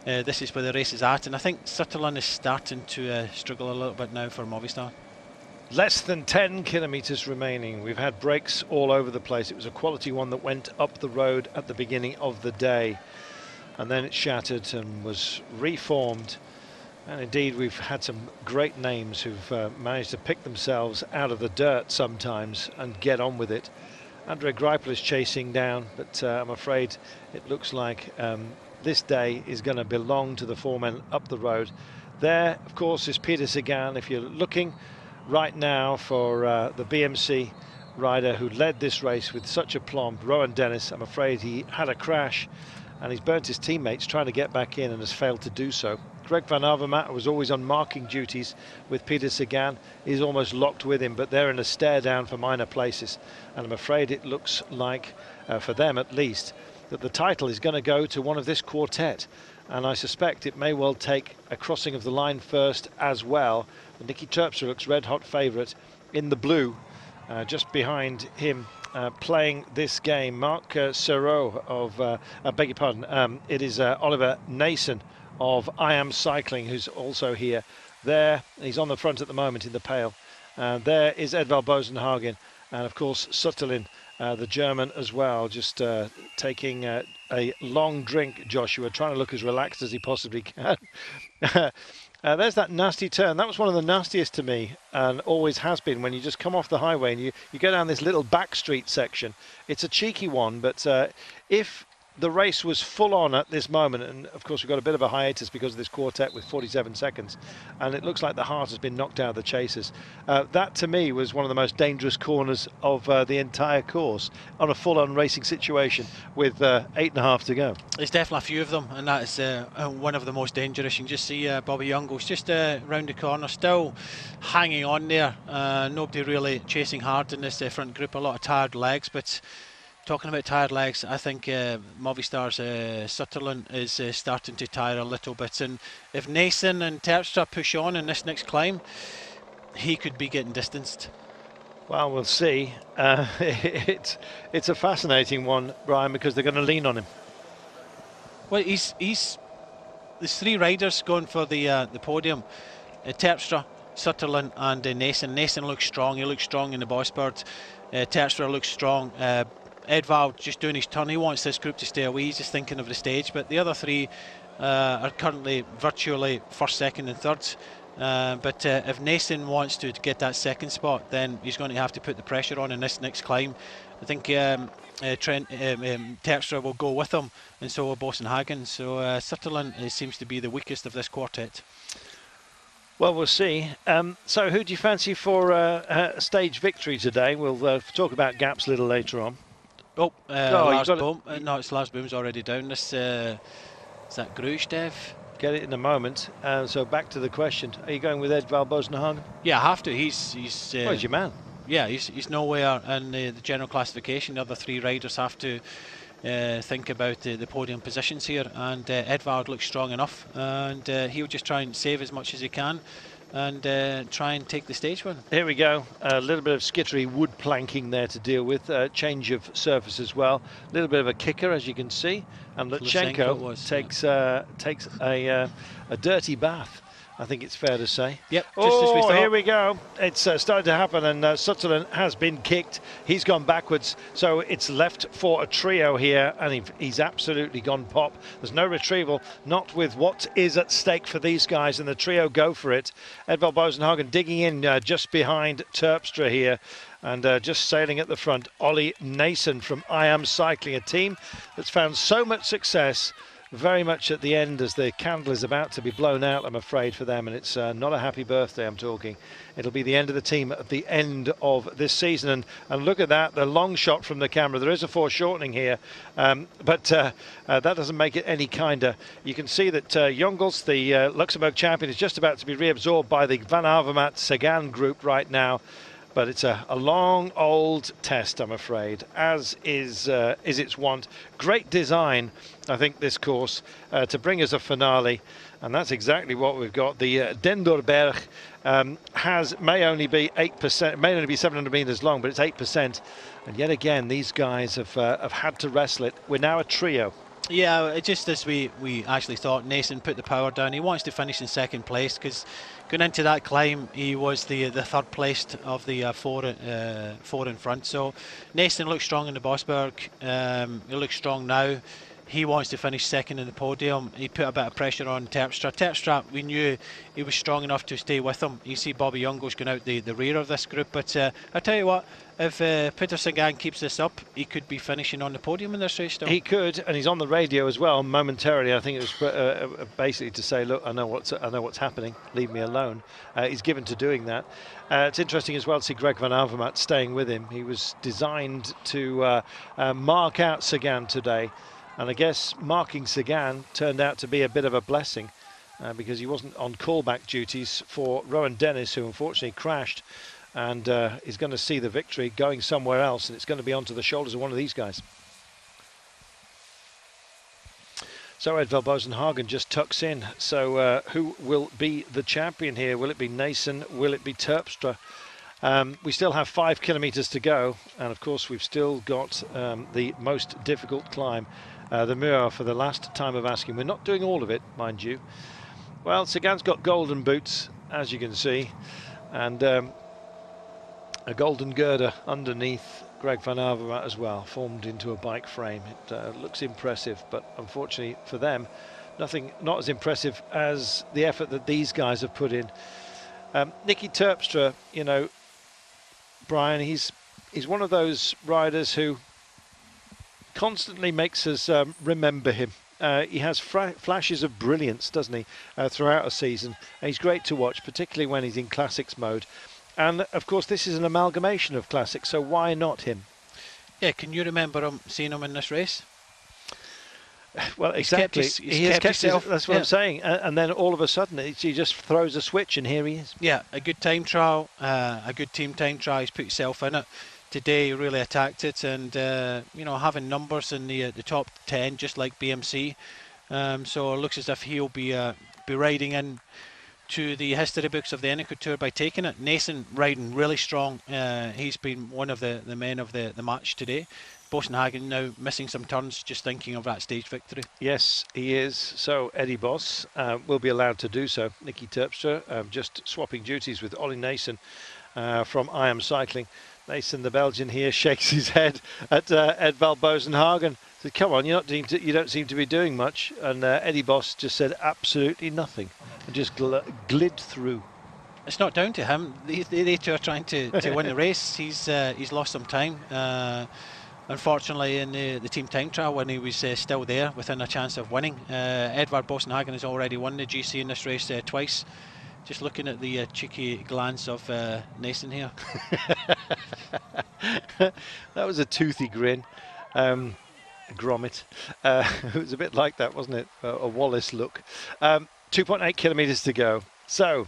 this is where the race is at, and I think Sutherland is starting to struggle a little bit now for Movistar. Less than 10 kilometres remaining. We've had breaks all over the place. It was a quality one that went up the road at the beginning of the day, and then it shattered and was reformed. And indeed, we've had some great names who've managed to pick themselves out of the dirt sometimes and get on with it. Andre Greipel is chasing down, but I'm afraid it looks like this day is going to belong to the four men up the road. There, of course, is Peter Sagan. If you're looking right now for the BMC rider who led this race with such aplomb, Rohan Dennis, I'm afraid he had a crash and he's burnt his teammates trying to get back in and has failed to do so. Greg van Avermaet was always on marking duties with Peter Sagan. He's almost locked with him, but they're in a stare down for minor places, and I'm afraid it looks like, for them at least, that the title is going to go to one of this quartet. And I suspect it may well take a crossing of the line first as well. Niki Terpstra looks red-hot favourite in the blue, just behind him. Playing this game, Mark Serrault of, I beg your pardon, it is Oliver Naesen of IAM Cycling who's also here. There, he's on the front at the moment in the pale. There is Edvald Boasson Hagen, and of course Sutterlin, the German as well, just taking a long drink, Joshua, trying to look as relaxed as he possibly can. There's that nasty turn. That was one of the nastiest to me, and always has been, when you just come off the highway and you go down this little back street section. It's a cheeky one, but if the race was full on at this moment, and of course we've got a bit of a hiatus because of this quartet with 47 seconds, and it looks like the heart has been knocked out of the chasers. That to me was one of the most dangerous corners of the entire course on a full-on racing situation with 8.5 to go. There's definitely a few of them, and that is one of the most dangerous. You can just see Bobby Jungels just round the corner, still hanging on there. Nobody really chasing hard in this front group, a lot of tired legs, but talking about tired legs, I think Movistar's Sutterlin is starting to tire a little bit, and if Naesen and Terpstra push on in this next climb, he could be getting distanced. Well, we'll see. It's a fascinating one, Brian, because they're going to lean on him. Well, there's 3 riders going for the podium: Terpstra, Sutterlin, and Naesen. Naesen looks strong. He looks strong in the Bossbird. Terpstra looks strong. Edvald just doing his turn. He wants this group to stay away. He's just thinking of the stage. But the other 3 are currently virtually first, second, and third. But if Naesen wants to get that second spot, then he's going to have to put the pressure on in this next climb. I think Terpstra will go with him, and so will Boasson Hagen. So Sutterlin seems to be the weakest of this quartet. Well, we'll see. So who do you fancy for a stage victory today? We'll talk about gaps a little later on. Oh, Lars Boom. No, it's Lars Boom's already down. This is that Grujstev? Get it in a moment. So back to the question: are you going with Edvald Boasson Hagen? Yeah, I have to. He's well, he's your man. Yeah, he's nowhere in the general classification. The other 3 riders have to think about the podium positions here, and Edvald looks strong enough, and he'll just try and save as much as he can and try and take the stage win. Here we go. A little bit of skittery wood planking there to deal with. Change of surface as well. A little bit of a kicker, as you can see. And Lutsenko takes a dirty bath, I think it's fair to say. Yep. Just as we thought. Here we go. It's started to happen, and Sutterlin has been kicked. He's gone backwards, so it's left for a trio here, and he's absolutely gone pop. There's no retrieval, not with what is at stake for these guys, and the trio go for it. Edvald Boasson Hagen digging in just behind Terpstra here, and just sailing at the front, Ollie Naesen from IAM Cycling, a team that's found so much success very much at the end as the candle is about to be blown out, I'm afraid, for them, and it's not a happy birthday I'm talking. It'll be the end of the team at the end of this season, and look at that, the long shot from the camera. There is a foreshortening here, but that doesn't make it any kinder. You can see that Jungels, the Luxembourg champion, is just about to be reabsorbed by the Van Avermaet Sagan group right now. But it's a long old test, I'm afraid, as is its wont. Great design, I think, this course to bring us a finale, and that's exactly what we've got. The Denderberg may only be 8%, may only be 700 meters long, but it's 8%. And yet again, these guys have had to wrestle it. We're now a trio. Yeah, just as we actually thought, Naesen put the power down. He wants to finish in second place because going into that climb, he was the third placed of the four in front. So Naesen looks strong in the Bossberg. He looks strong now. He wants to finish second in the podium. He put a bit of pressure on Terpstra. Terpstra, we knew he was strong enough to stay with him. You see Bobby Jungels going out the rear of this group. But I tell you what, if Peter Sagan keeps this up, he could be finishing on the podium in this race still. He could, and he's on the radio as well momentarily. I think it was basically to say, look, I know what's happening. Leave me alone. He's given to doing that. It's interesting as well to see Greg Van Avermaet staying with him. He was designed to mark out Sagan today. And I guess marking Sagan turned out to be a bit of a blessing because he wasn't on callback duties for Rohan Dennis, who unfortunately crashed, and is going to see the victory going somewhere else, and it's going to be onto the shoulders of one of these guys. So Edvald Boasson Hagen just tucks in. So who will be the champion here? Will it be Naesen? Will it be Terpstra? We still have 5 kilometres to go, and of course we've still got the most difficult climb, the Muur, for the last time of asking. We're not doing all of it, mind you. Well, Sagan's got golden boots, as you can see, and a golden girder underneath. Greg van Avermaet as well, formed into a bike frame. It looks impressive, but unfortunately for them, not as impressive as the effort that these guys have put in. Niki Terpstra, you know, Brian, he's one of those riders who constantly makes us remember him. He has flashes of brilliance, doesn't he, throughout a season. And he's great to watch, particularly when he's in classics mode. And of course, this is an amalgamation of classics, so why not him? Yeah, can you remember seeing him in this race? Well, exactly. He has kept his, that's what I'm saying. And then all of a sudden, he just throws a switch, and here he is. Yeah, a good time trial, a good team time trial. He's put himself in it. Today, he really attacked it, and you know, having numbers in the top 10, just like BMC. So it looks as if he'll be riding in to the history books of the Eneco Tour by taking it. Naesen riding really strong. He's been one of the men of the match today. Boasson Hagen now missing some turns, just thinking of that stage victory. Yes, he is. So Eddie Boss will be allowed to do so. Niki Terpstra just swapping duties with Ollie Naesen from IAM Cycling. Naesen, the Belgian here, shakes his head at Edvald Boasson Hagen. Said, "Come on, you don't seem to be doing much." And Eddie Boss just said absolutely nothing and just glid through. It's not down to him. They two are trying to win the race. He's lost some time. Unfortunately, in the team time trial, when he was still there within a chance of winning, Edvald Boasson Hagen has already won the GC in this race twice. Just looking at the cheeky glance of Naesen here. That was a toothy grin. Grommet. It was a bit like that, wasn't it? A Wallace look. 2.8 kilometres to go. So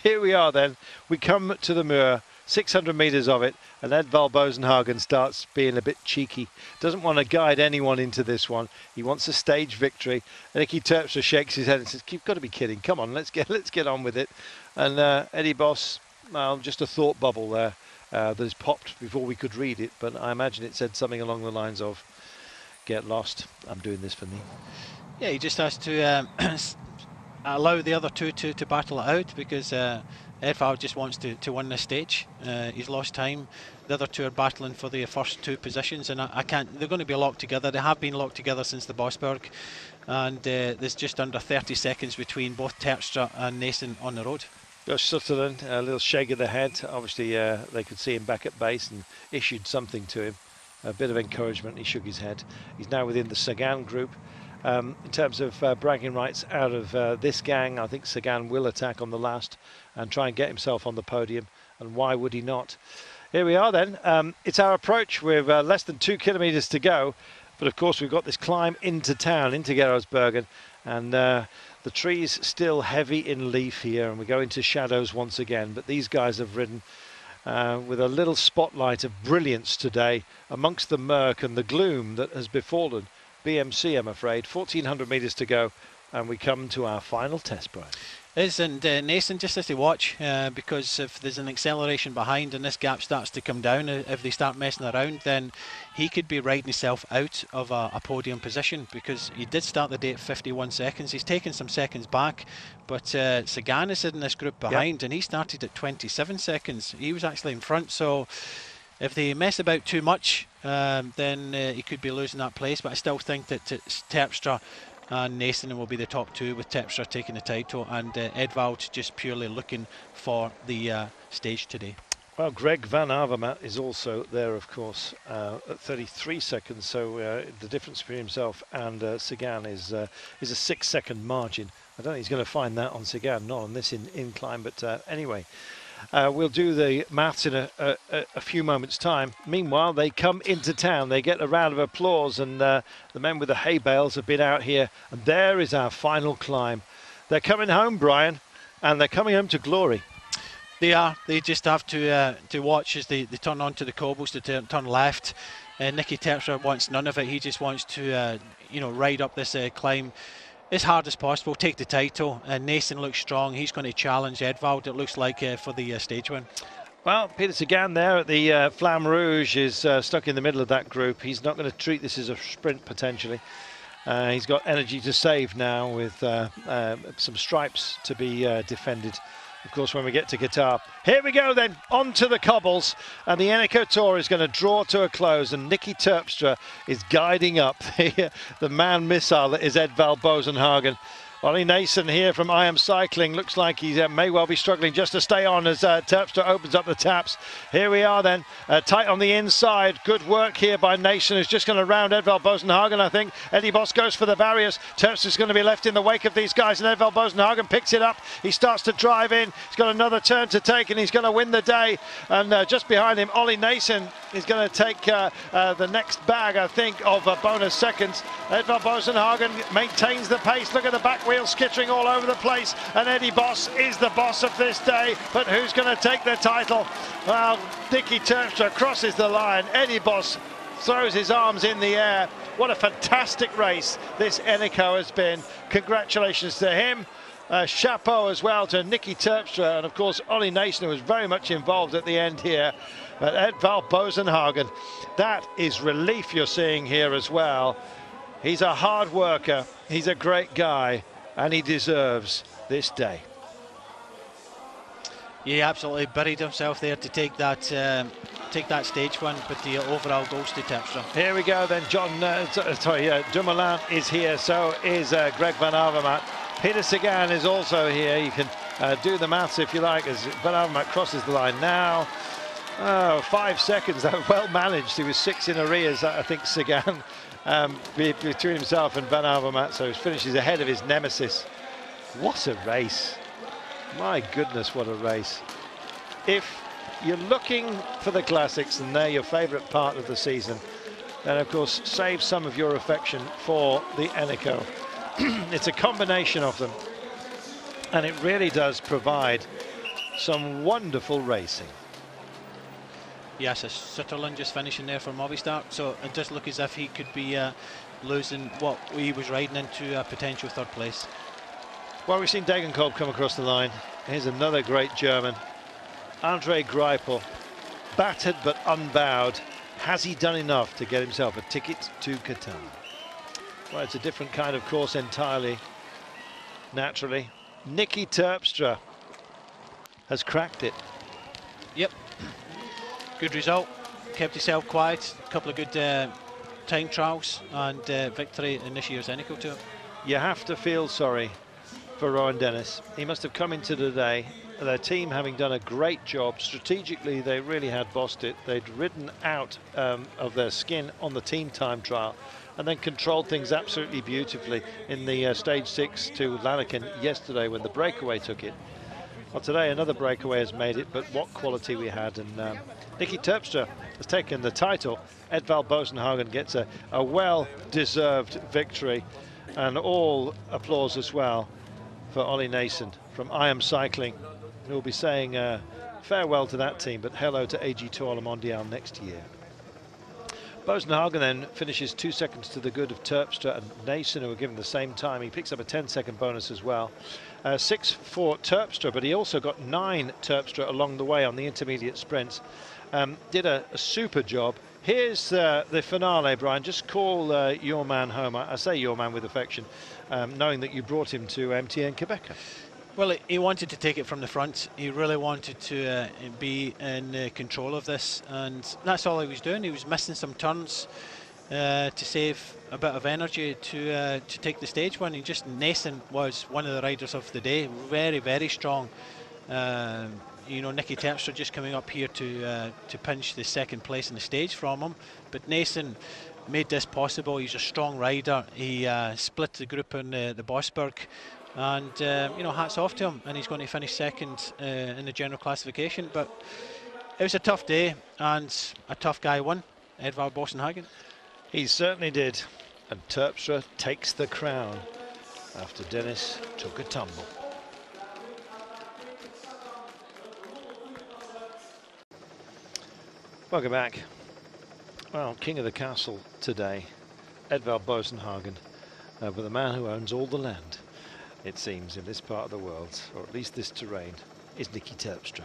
here we are then. We come to the Muur, 600 metres of it, and Edvald Boasson Hagen starts being a bit cheeky. Doesn't want to guide anyone into this one. He wants a stage victory. Niki Terpstra shakes his head and says, "You've got to be kidding. Come on, let's get on with it." And Eddie Boss, well, just a thought bubble there that has popped before we could read it, but I imagine it said something along the lines of, "Get lost. I'm doing this for me." Yeah, he just has to allow the other two to battle it out, because Edvald just wants to win this stage. He's lost time. The other two are battling for the first 2 positions, and I can't. They're going to be locked together. They have been locked together since the Bosberg, and there's just under 30 seconds between both Terpstra and Naesen on the road. Josh Sutherland, a little shake of the head. Obviously, they could see him back at base and issued something to him. A bit of encouragement. He shook his head. He's now within the Sagan group. In terms of bragging rights out of this gang, I think Sagan will attack on the last and try and get himself on the podium. And why would he not? Here we are then. It's our approach. We've less than 2 kilometres to go. But of course, we've got this climb into town, into Geraardsbergen. And the trees still heavy in leaf here. And we go into shadows once again. But these guys have ridden with a little spotlight of brilliance today amongst the murk and the gloom that has befallen BMC, I'm afraid. 1,400 metres to go, and we come to our final test, Brian. And Naesen, just as they watch, because if there's an acceleration behind and this gap starts to come down, if they start messing around, then he could be riding himself out of a podium position, because he did start the day at 51 seconds. He's taken some seconds back, but Sagan is in this group behind, and he started at 27 seconds. He was actually in front, so if they mess about too much, then he could be losing that place. But I still think that Terpstra and Naesen will be the top 2, with Terpstra taking the title and Edvald just purely looking for the stage today. Well, Greg van Avermaet is also there, of course, at 33 seconds. So the difference between himself and Sagan is a 6-second margin. I don't think he's going to find that on Sagan, not on this incline. But anyway, we'll do the maths in a few moments' time. Meanwhile, they come into town. They get a round of applause, and the men with the hay bales have been out here. And there is our final climb. They're coming home, Brian, and they're coming home to glory. They are. They just have to watch as they turn onto the cobbles to turn left. Niki Terpstra wants none of it. He just wants to, you know, ride up this climb as hard as possible, take the title. Naesen looks strong. He's going to challenge Edvald, it looks like, for the stage win. Well, Peter Sagan there at the Flamme Rouge is stuck in the middle of that group. He's not going to treat this as a sprint, potentially. He's got energy to save now with some stripes to be defended. Of course, when we get to Qatar. Here we go then, on to the cobbles. And the Eneco Tour is going to draw to a close. And Niki Terpstra is guiding up the man missile that is Edvald Boasson Hagen. Oliver Naesen here from IAM Cycling. Looks like he may well be struggling just to stay on as Terpstra opens up the taps. Here we are then, tight on the inside. Good work here by Naesen, who's just going to round Edvald Boasson Hagen, I think. Eddie Boss goes for the barriers. Terpstra's going to be left in the wake of these guys, and Edvald Boasson Hagen picks it up. He starts to drive in. He's got another turn to take, and he's going to win the day. And just behind him, Oliver Naesen is going to take the next bag, I think, of bonus seconds. Edvald Boasson Hagen maintains the pace. Look at the back wheel skittering all over the place, and Eddie Boss is the boss of this day. But who's going to take the title? Well, Niki Terpstra crosses the line. Eddie Boss throws his arms in the air. What a fantastic race this Eneco has been. Congratulations to him. Chapeau as well to Niki Terpstra, and of course Oliver Naesen was very much involved at the end here. But Edvald Boasson Hagen, that is relief you're seeing here as well. He's a hard worker, he's a great guy, and he deserves this day. Yeah, he absolutely buried himself there to take that stage one, but the overall goes to Terpstra. Here we go then, Dumoulin is here, so is Greg van Avermaet. Peter Sagan is also here. You can do the maths if you like, as van Avermaet crosses the line now. Oh, 5 seconds, that well managed. He was 6 in arrears, I think, Sagan, between himself and van Avermaet, so he finishes ahead of his nemesis. What a race. My goodness, what a race. If you're looking for the classics and they're your favourite part of the season, then of course save some of your affection for the Eneco. It's a combination of them, and it really does provide some wonderful racing. Yes, Sutherland just finishing there for Movistar, so it does look as if he could be losing what he was riding into a potential third place. Well, we've seen Degenkolb come across the line. Here's another great German, Andre Greipel, battered but unbowed. Has he done enough to get himself a ticket to Qatar? Well, it's a different kind of course entirely, naturally. Niki Terpstra has cracked it. Yep. Good result, kept himself quiet, a couple of good time trials, and victory in this year's Eneco Tour. You have to feel sorry for Rohan Dennis. He must have come into today, their team having done a great job. Strategically, they really had bossed it. They'd ridden out of their skin on the team time trial, and then controlled things absolutely beautifully in the stage 6 to Lanaken yesterday when the breakaway took it. Well, today another breakaway has made it, but what quality we had. And Niki Terpstra has taken the title. Edvald Boasson Hagen gets a well-deserved victory, and all applause as well for Oliver Naesen from IAM Cycling, who will be saying farewell to that team, but hello to AG Tour Le Mondial next year. Boasson Hagen then finishes 2 seconds to the good of Terpstra and Naesen, who were given the same time. He picks up a 10-second bonus as well. 6 for Terpstra, but he also got 9 Terpstra along the way on the intermediate sprints. Did a super job. Here's the finale, Brian. Just call your man home. I say your man with affection, knowing that you brought him to MTN Quebec. Well, he wanted to take it from the front. He really wanted to be in control of this, and that's all he was doing. He was missing some turns to save a bit of energy to take the stage one. He just, Naesen was one of the riders of the day, very, very strong. You know, Niki Terpstra just coming up here to pinch the second place in the stage from him, but Naesen made this possible. He's a strong rider. He split the group in the Bosberg, and you know, hats off to him, and he's going to finish second in the general classification. But it was a tough day, and a tough guy won, Edvald Boasson Hagen. He certainly did, and Terpstra takes the crown after Dennis took a tumble. Welcome back. Well, king of the castle today, Edvald Boasson Hagen, but the man who owns all the land, it seems, in this part of the world, or at least this terrain, is Niki Terpstra.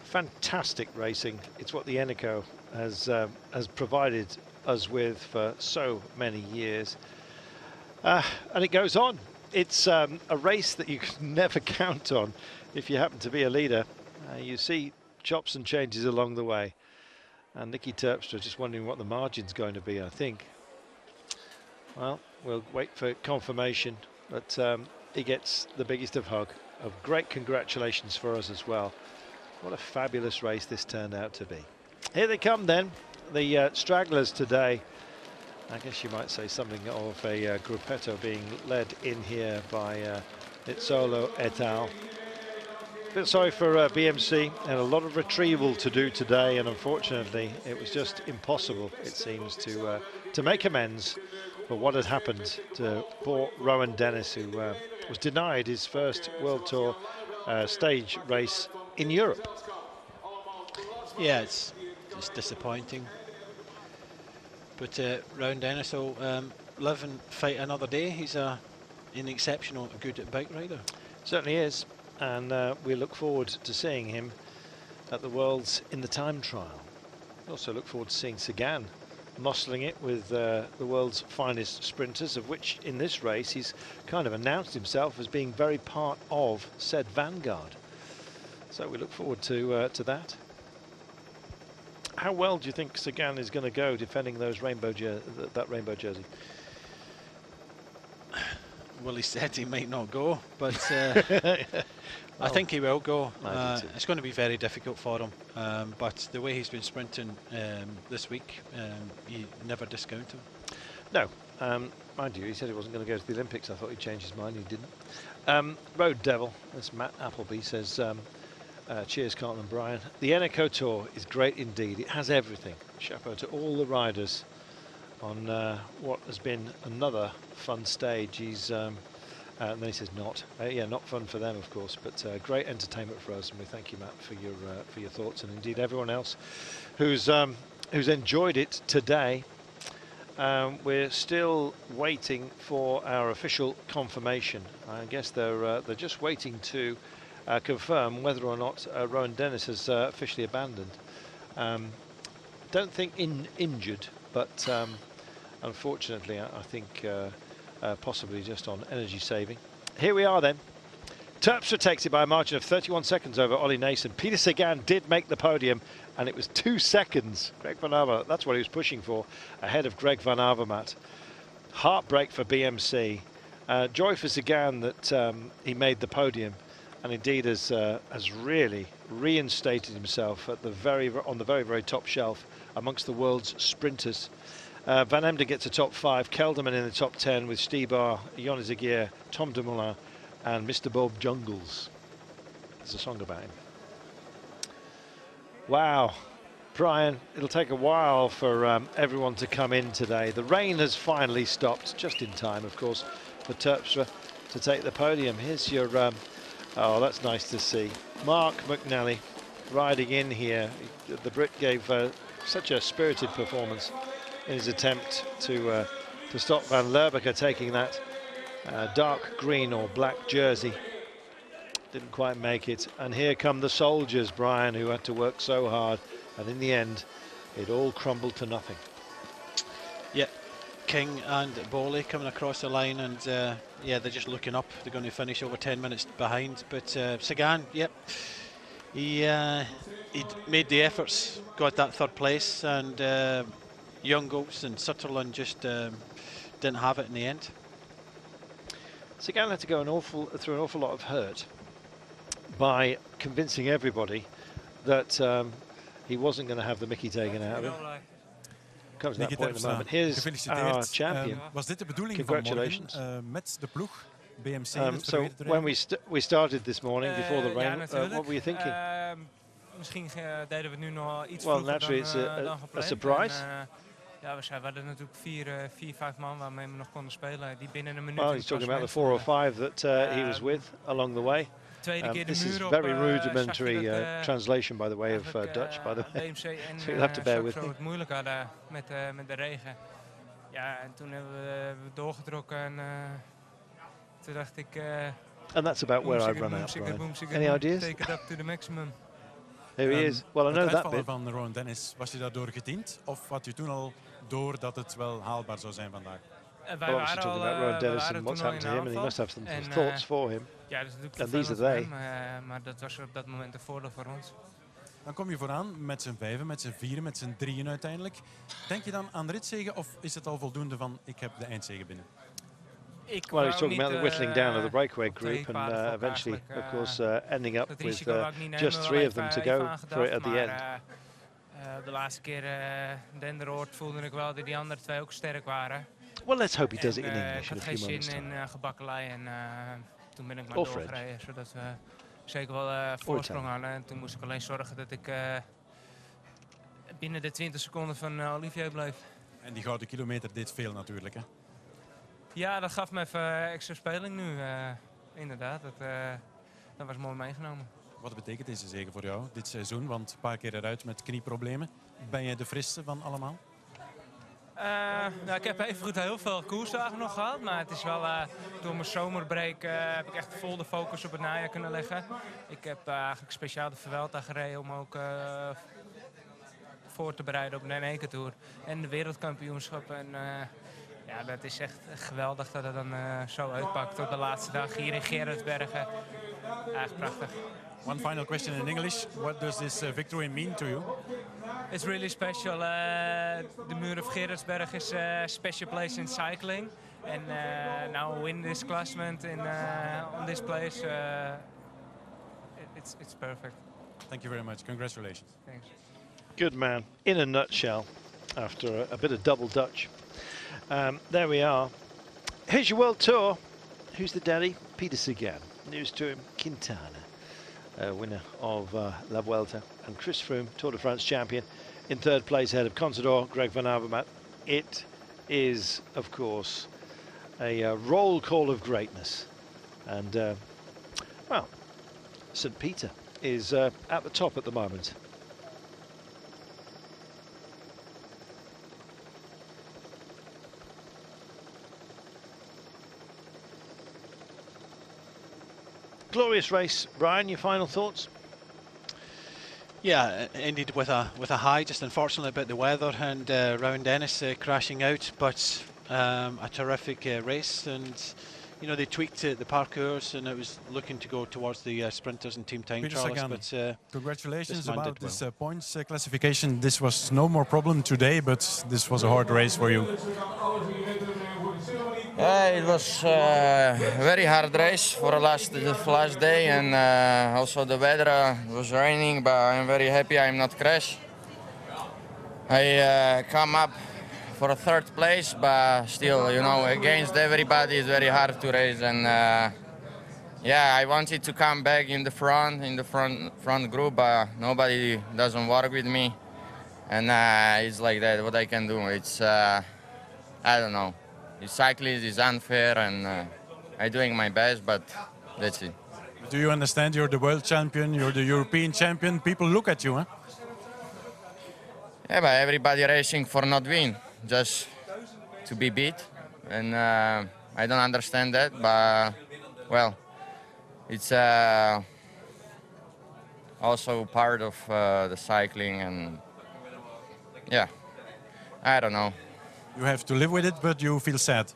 Fantastic racing. It's what the Eneco has provided us with for so many years. And it goes on. It's a race that you can never count on if you happen to be a leader. You see chops and changes along the way. And Niki Terpstra just wondering what the margin's going to be, I think. Well, we'll wait for confirmation, but he gets the biggest of hug. Of great congratulations for us as well. What a fabulous race this turned out to be. Here they come then, the stragglers today. I guess you might say something of a gruppetto being led in here by Itzolo et al. Bit sorry for BMC, and a lot of retrieval to do today, and unfortunately it was just impossible, it seems, to make amends for what had happened to poor Rohan Dennis, who was denied his first World Tour stage race in Europe. Yeah, it's disappointing. But Rohan Dennis will live and fight another day. He's an exceptional good bike rider. Certainly is, and we look forward to seeing him at the Worlds in the time trial. We also look forward to seeing Sagan muscling it with the world's finest sprinters, of which in this race he's kind of announced himself as being very part of said vanguard. So we look forward to that. How well do you think Sagan is going to go defending those that rainbow jersey? Well, he said he might not go, but I think he will go. It's going to be very difficult for him, but the way he's been sprinting this week, you never discount him. No, mind you, he said he wasn't going to go to the Olympics. I thought he'd changed his mind. He didn't. Road Devil, that's Matt Appleby, says, cheers, Carlton and Brian. The Eneco Tour is great indeed. It has everything. Chapeau to all the riders on what has been another fun stage. He's and then he says not. Yeah, not fun for them, of course, but great entertainment for us, and we thank you, Matt, for your thoughts, and indeed everyone else who's enjoyed it today. We're still waiting for our official confirmation. I guess they're just waiting to confirm whether or not Rohan Dennis has officially abandoned. Don't think injured, but unfortunately I think possibly just on energy saving. Here we are then. Terpstra takes it by a margin of 31 seconds over Ollie Naesen. Peter Sagan did make the podium, and it was 2 seconds. Greg Van Avermaet, that's what he was pushing for, ahead of Greg Van Avermaet. Heartbreak for BMC. Joy for Sagan that he made the podium, and indeed has really reinstated himself at on the very top shelf amongst the world's sprinters. Van Emden gets a top 5, Kelderman in the top 10 with Stybar, Izagirre, Tom Dumoulin and Mr. Bob Jungels. There's a song about him. Wow, Brian, it'll take a while for everyone to come in today. The rain has finally stopped, just in time, of course, for Terpstra to take the podium. Here's your, oh, that's nice to see. Mark McNally riding in here. The Brit gave such a spirited performance in his attempt to stop Van Lerbeker taking that dark green or black jersey. Didn't quite make it. And here come the soldiers, Brian, who had to work so hard. And in the end, it all crumbled to nothing. Yeah, King and Bowley coming across the line, and yeah, they're just looking up. They're going to finish over 10 minutes behind. But Sagan, yep, he made the efforts, got that third place, and Jungels and Sutherland just didn't have it in the end. Sagan had to go through an awful lot of hurt by convincing everybody that he wasn't going to have the Mickey taken out of him. Comes to that point in the moment. Here's our champion. Was dit de bedoeling Congratulations. Van morgen, met de ploeg BMC? So when we started this morning before the rain, what were you thinking? Misschien deden we nu nog iets well, naturally it's a surprise. Ja, we hadden natuurlijk 4-5 man waarmee we nog konden spelen die binnen een minuut. Well, he's talking about the 4 or 5 that he was with along the way. This is very rudimentary translation, by the way, of Dutch, by the way. So you'll have to bear with me. Het moeilijk hadden met de regen. Ja, en toen hebben we doorgetrokken en toen dacht ik... And that's about where I run out, Brian. Any ideas? Take it up to the maximum. Here he is. Well, I know that bit. Van Rohan Dennis, was je daardoor gediend? Of had je toen al door dat het wel haalbaar zou zijn vandaag? We're obviously talking about Rohan Dennis and what's happened to him, and he must have some thoughts for him. Ja, dat is natuurlijk and these are they. Maar dat was op dat moment een voordeel voor ons. Dan kom je vooraan met z'n vijven, met z'n vieren, met z'n drieën uiteindelijk. Denk je dan aan ritzege of is het al voldoende van ik heb de eindzege binnen? Well, he's talking about the whittling down of the breakaway group and eventually, of course, ending up with just 3 of them to go for it at the end. De laatste keer Denderoord voelde ik wel dat die andere 2 ook sterk waren. Well, let's hope he does it in English. Ik had geen zin in gebakkelei en toen ben ik maar doorgereden, zodat we zeker wel voorsprong hadden. En toen moest ik alleen zorgen dat ik binnen de 20 seconden van Olivier bleef. En die gouden kilometer deed veel natuurlijk, hè? Ja, dat gaf me even extra speling nu. Inderdaad, dat was mooi meegenomen. Wat betekent deze zege voor jou dit seizoen? Want een paar keer eruit met knieproblemen. Ben je de friste van allemaal? Nou, ik heb evengoed heel veel koersdagen nog gehad. Maar het is wel door mijn zomerbreak heb ik echt vol de focus op het najaar kunnen leggen. Ik heb eigenlijk speciaal de Vuelta gereden om ook voor te bereiden op de Eneco Tour. En de wereldkampioenschap. En ja, dat is echt geweldig dat het dan zo uitpakt op de laatste dag hier in Geraardsbergen. Echt prachtig. One final question in English. What does this victory mean to you? It's really special. The Muur of Geraardsbergen is a special place in cycling. And now win this classement on this place, it's perfect. Thank you very much. Congratulations. Thanks. Good man. In a nutshell, after a bit of double Dutch. There we are. Here's your World Tour. Who's the daddy? Peter Sagan. News to him, Quintana, winner of La Vuelta, and Chris Froome, Tour de France champion, in 3rd place ahead of Contador, Greg van Avermaet. It is, of course, a roll call of greatness. And, well, St. Peter is at the top at the moment. Glorious race, Brian. Your final thoughts? Yeah, indeed, with a high. Just unfortunately about the weather and Rohan Dennis crashing out, but a terrific race. And you know, they tweaked the parcours, and it was looking to go towards the sprinters and team time Peter trials. Sagan, but congratulations about this points classification. This was no more problem today, but this was a hard race for you. It was a very hard race for the last day, and also the weather was raining, but I'm very happy I'm not crashed. I come up for a 3rd place, but still, you know, against everybody it's very hard to race, and yeah, I wanted to come back in the front group, but nobody doesn't work with me, and it's like that. What I can do, it's I don't know. The cycling is unfair, and I'm doing my best, but that's it. Do you understand? You're the world champion, you're the European champion. People look at you, huh? Yeah, but everybody racing for not win, just to be beat, and I don't understand that. But well, it's also part of the cycling, and yeah, I don't know. You have to live with it, but you feel sad.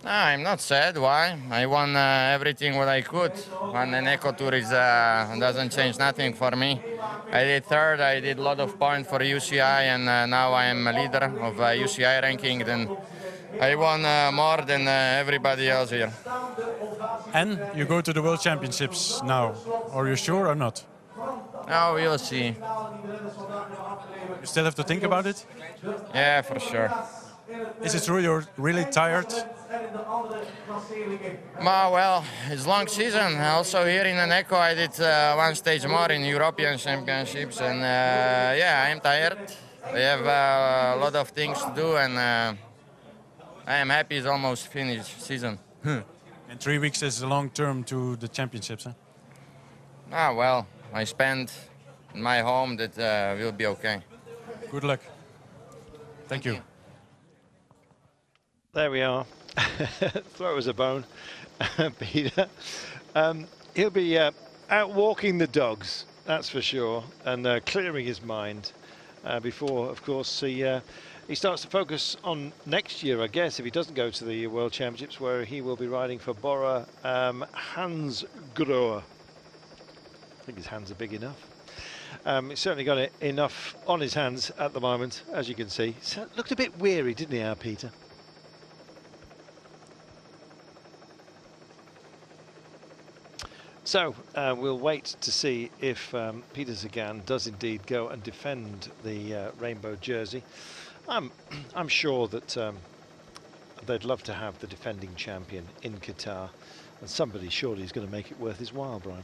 No, I'm not sad. Why? I won everything what I could. And the Eneco Tour doesn't change nothing for me. I did 3rd. I did a lot of points for UCI, and now I am a leader of UCI ranking. Then I won more than everybody else here. And you go to the World Championships now. Are you sure or not? No, we'll see. You still have to think about it? Yeah, for sure. Is it true you're really tired? Well, it's a long season. Also here in Eneco I did 1 stage more in European Championships, and yeah, I'm tired. We have a lot of things to do, and I am happy it's almost finished season. And 3 weeks is a long term to the championships, huh? Ah, well, I spend in my home, that will be okay. Good luck. Thank you. There we are. Throw us a bone, Peter. He'll be out walking the dogs, that's for sure, and clearing his mind before, of course, he starts to focus on next year, I guess, if he doesn't go to the World Championships, where he will be riding for Bora Hansgrohe. I think his hands are big enough. He's certainly got enough on his hands at the moment, as you can see. So, looked a bit weary, didn't he, our Peter? So we'll wait to see if Peter Sagan does indeed go and defend the rainbow jersey. I'm sure that they'd love to have the defending champion in Qatar, and somebody surely is going to make it worth his while, Brian.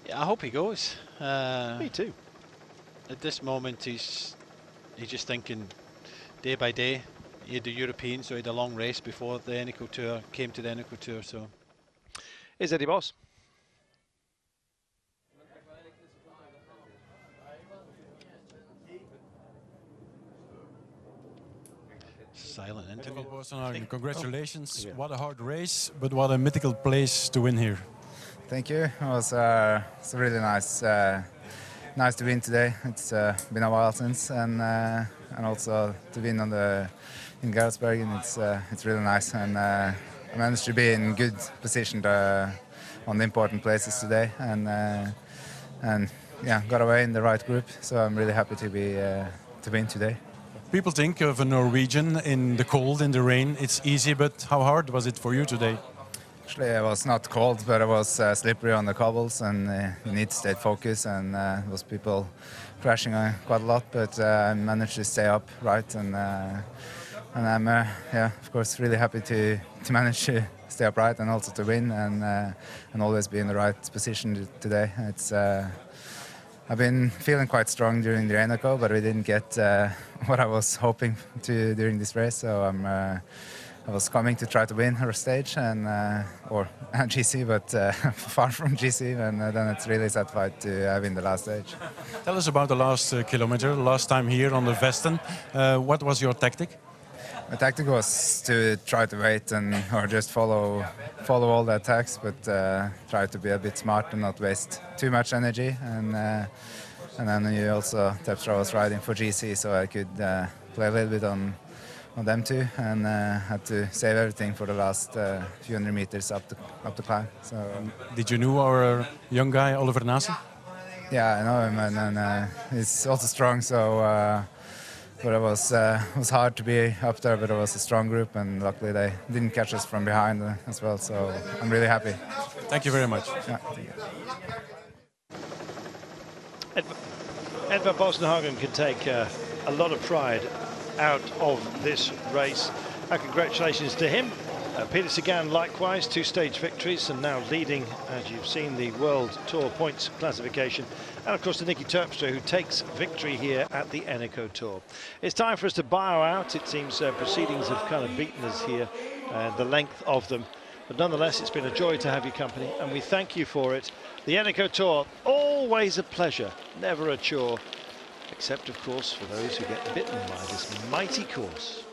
Yeah, I hope he goes. Me too. At this moment, he's just thinking day by day. He had the European, so he had a long race before the Eneco Tour, came to the Eneco Tour, so... Here's Eddie Boss. Silent interview. Edvald Boasson Hagen, congratulations. Oh, yeah. What a hard race, but what a mythical place to win here. Thank you. It was it's really nice. Nice to win today. It's been a while since, and also to win in Geraardsbergen. It's really nice, and I managed to be in good position on the important places today, and yeah, got away in the right group. So I'm really happy to win today. People think of a Norwegian in the cold, in the rain. It's easy, but how hard was it for you today? Actually, it was not cold, but it was slippery on the cobbles, and you need to stay focused. And there was people crashing quite a lot, but I managed to stay upright, and I'm yeah, of course, really happy to manage to stay upright and also to win, and always be in the right position today. It's I've been feeling quite strong during the Eneco, but we didn't get what I was hoping to during this race. So I was coming to try to win her stage or GC, but far from GC, and then it's really satisfied to win the last stage. Tell us about the last kilometer, last time here on the Vesten. What was your tactic? My tactic was to try to wait or just follow all the attacks, but try to be a bit smart and not waste too much energy. And then you also, Terpstra was riding for GC, so I could play a little bit on them too, and had to save everything for the last few hundred meters up the climb. So did you know our young guy Oliver Naesen? Yeah, I know him, and he's also strong. So. But it was hard to be up there, but it was a strong group, and luckily they didn't catch us from behind as well, so I'm really happy. Thank you very much. Yeah. Edvald Boasson Hagen can take a lot of pride out of this race. Congratulations to him. Peter Sagan likewise, 2-stage victories, and now leading, as you've seen, the World Tour points classification. And of course to Niki Terpstra, who takes victory here at the Eneco Tour. It's time for us to bow out. It seems proceedings have kind of beaten us here, the length of them. But nonetheless, it's been a joy to have your company, and we thank you for it. The Eneco Tour, always a pleasure, never a chore. Except, of course, for those who get bitten by this mighty course.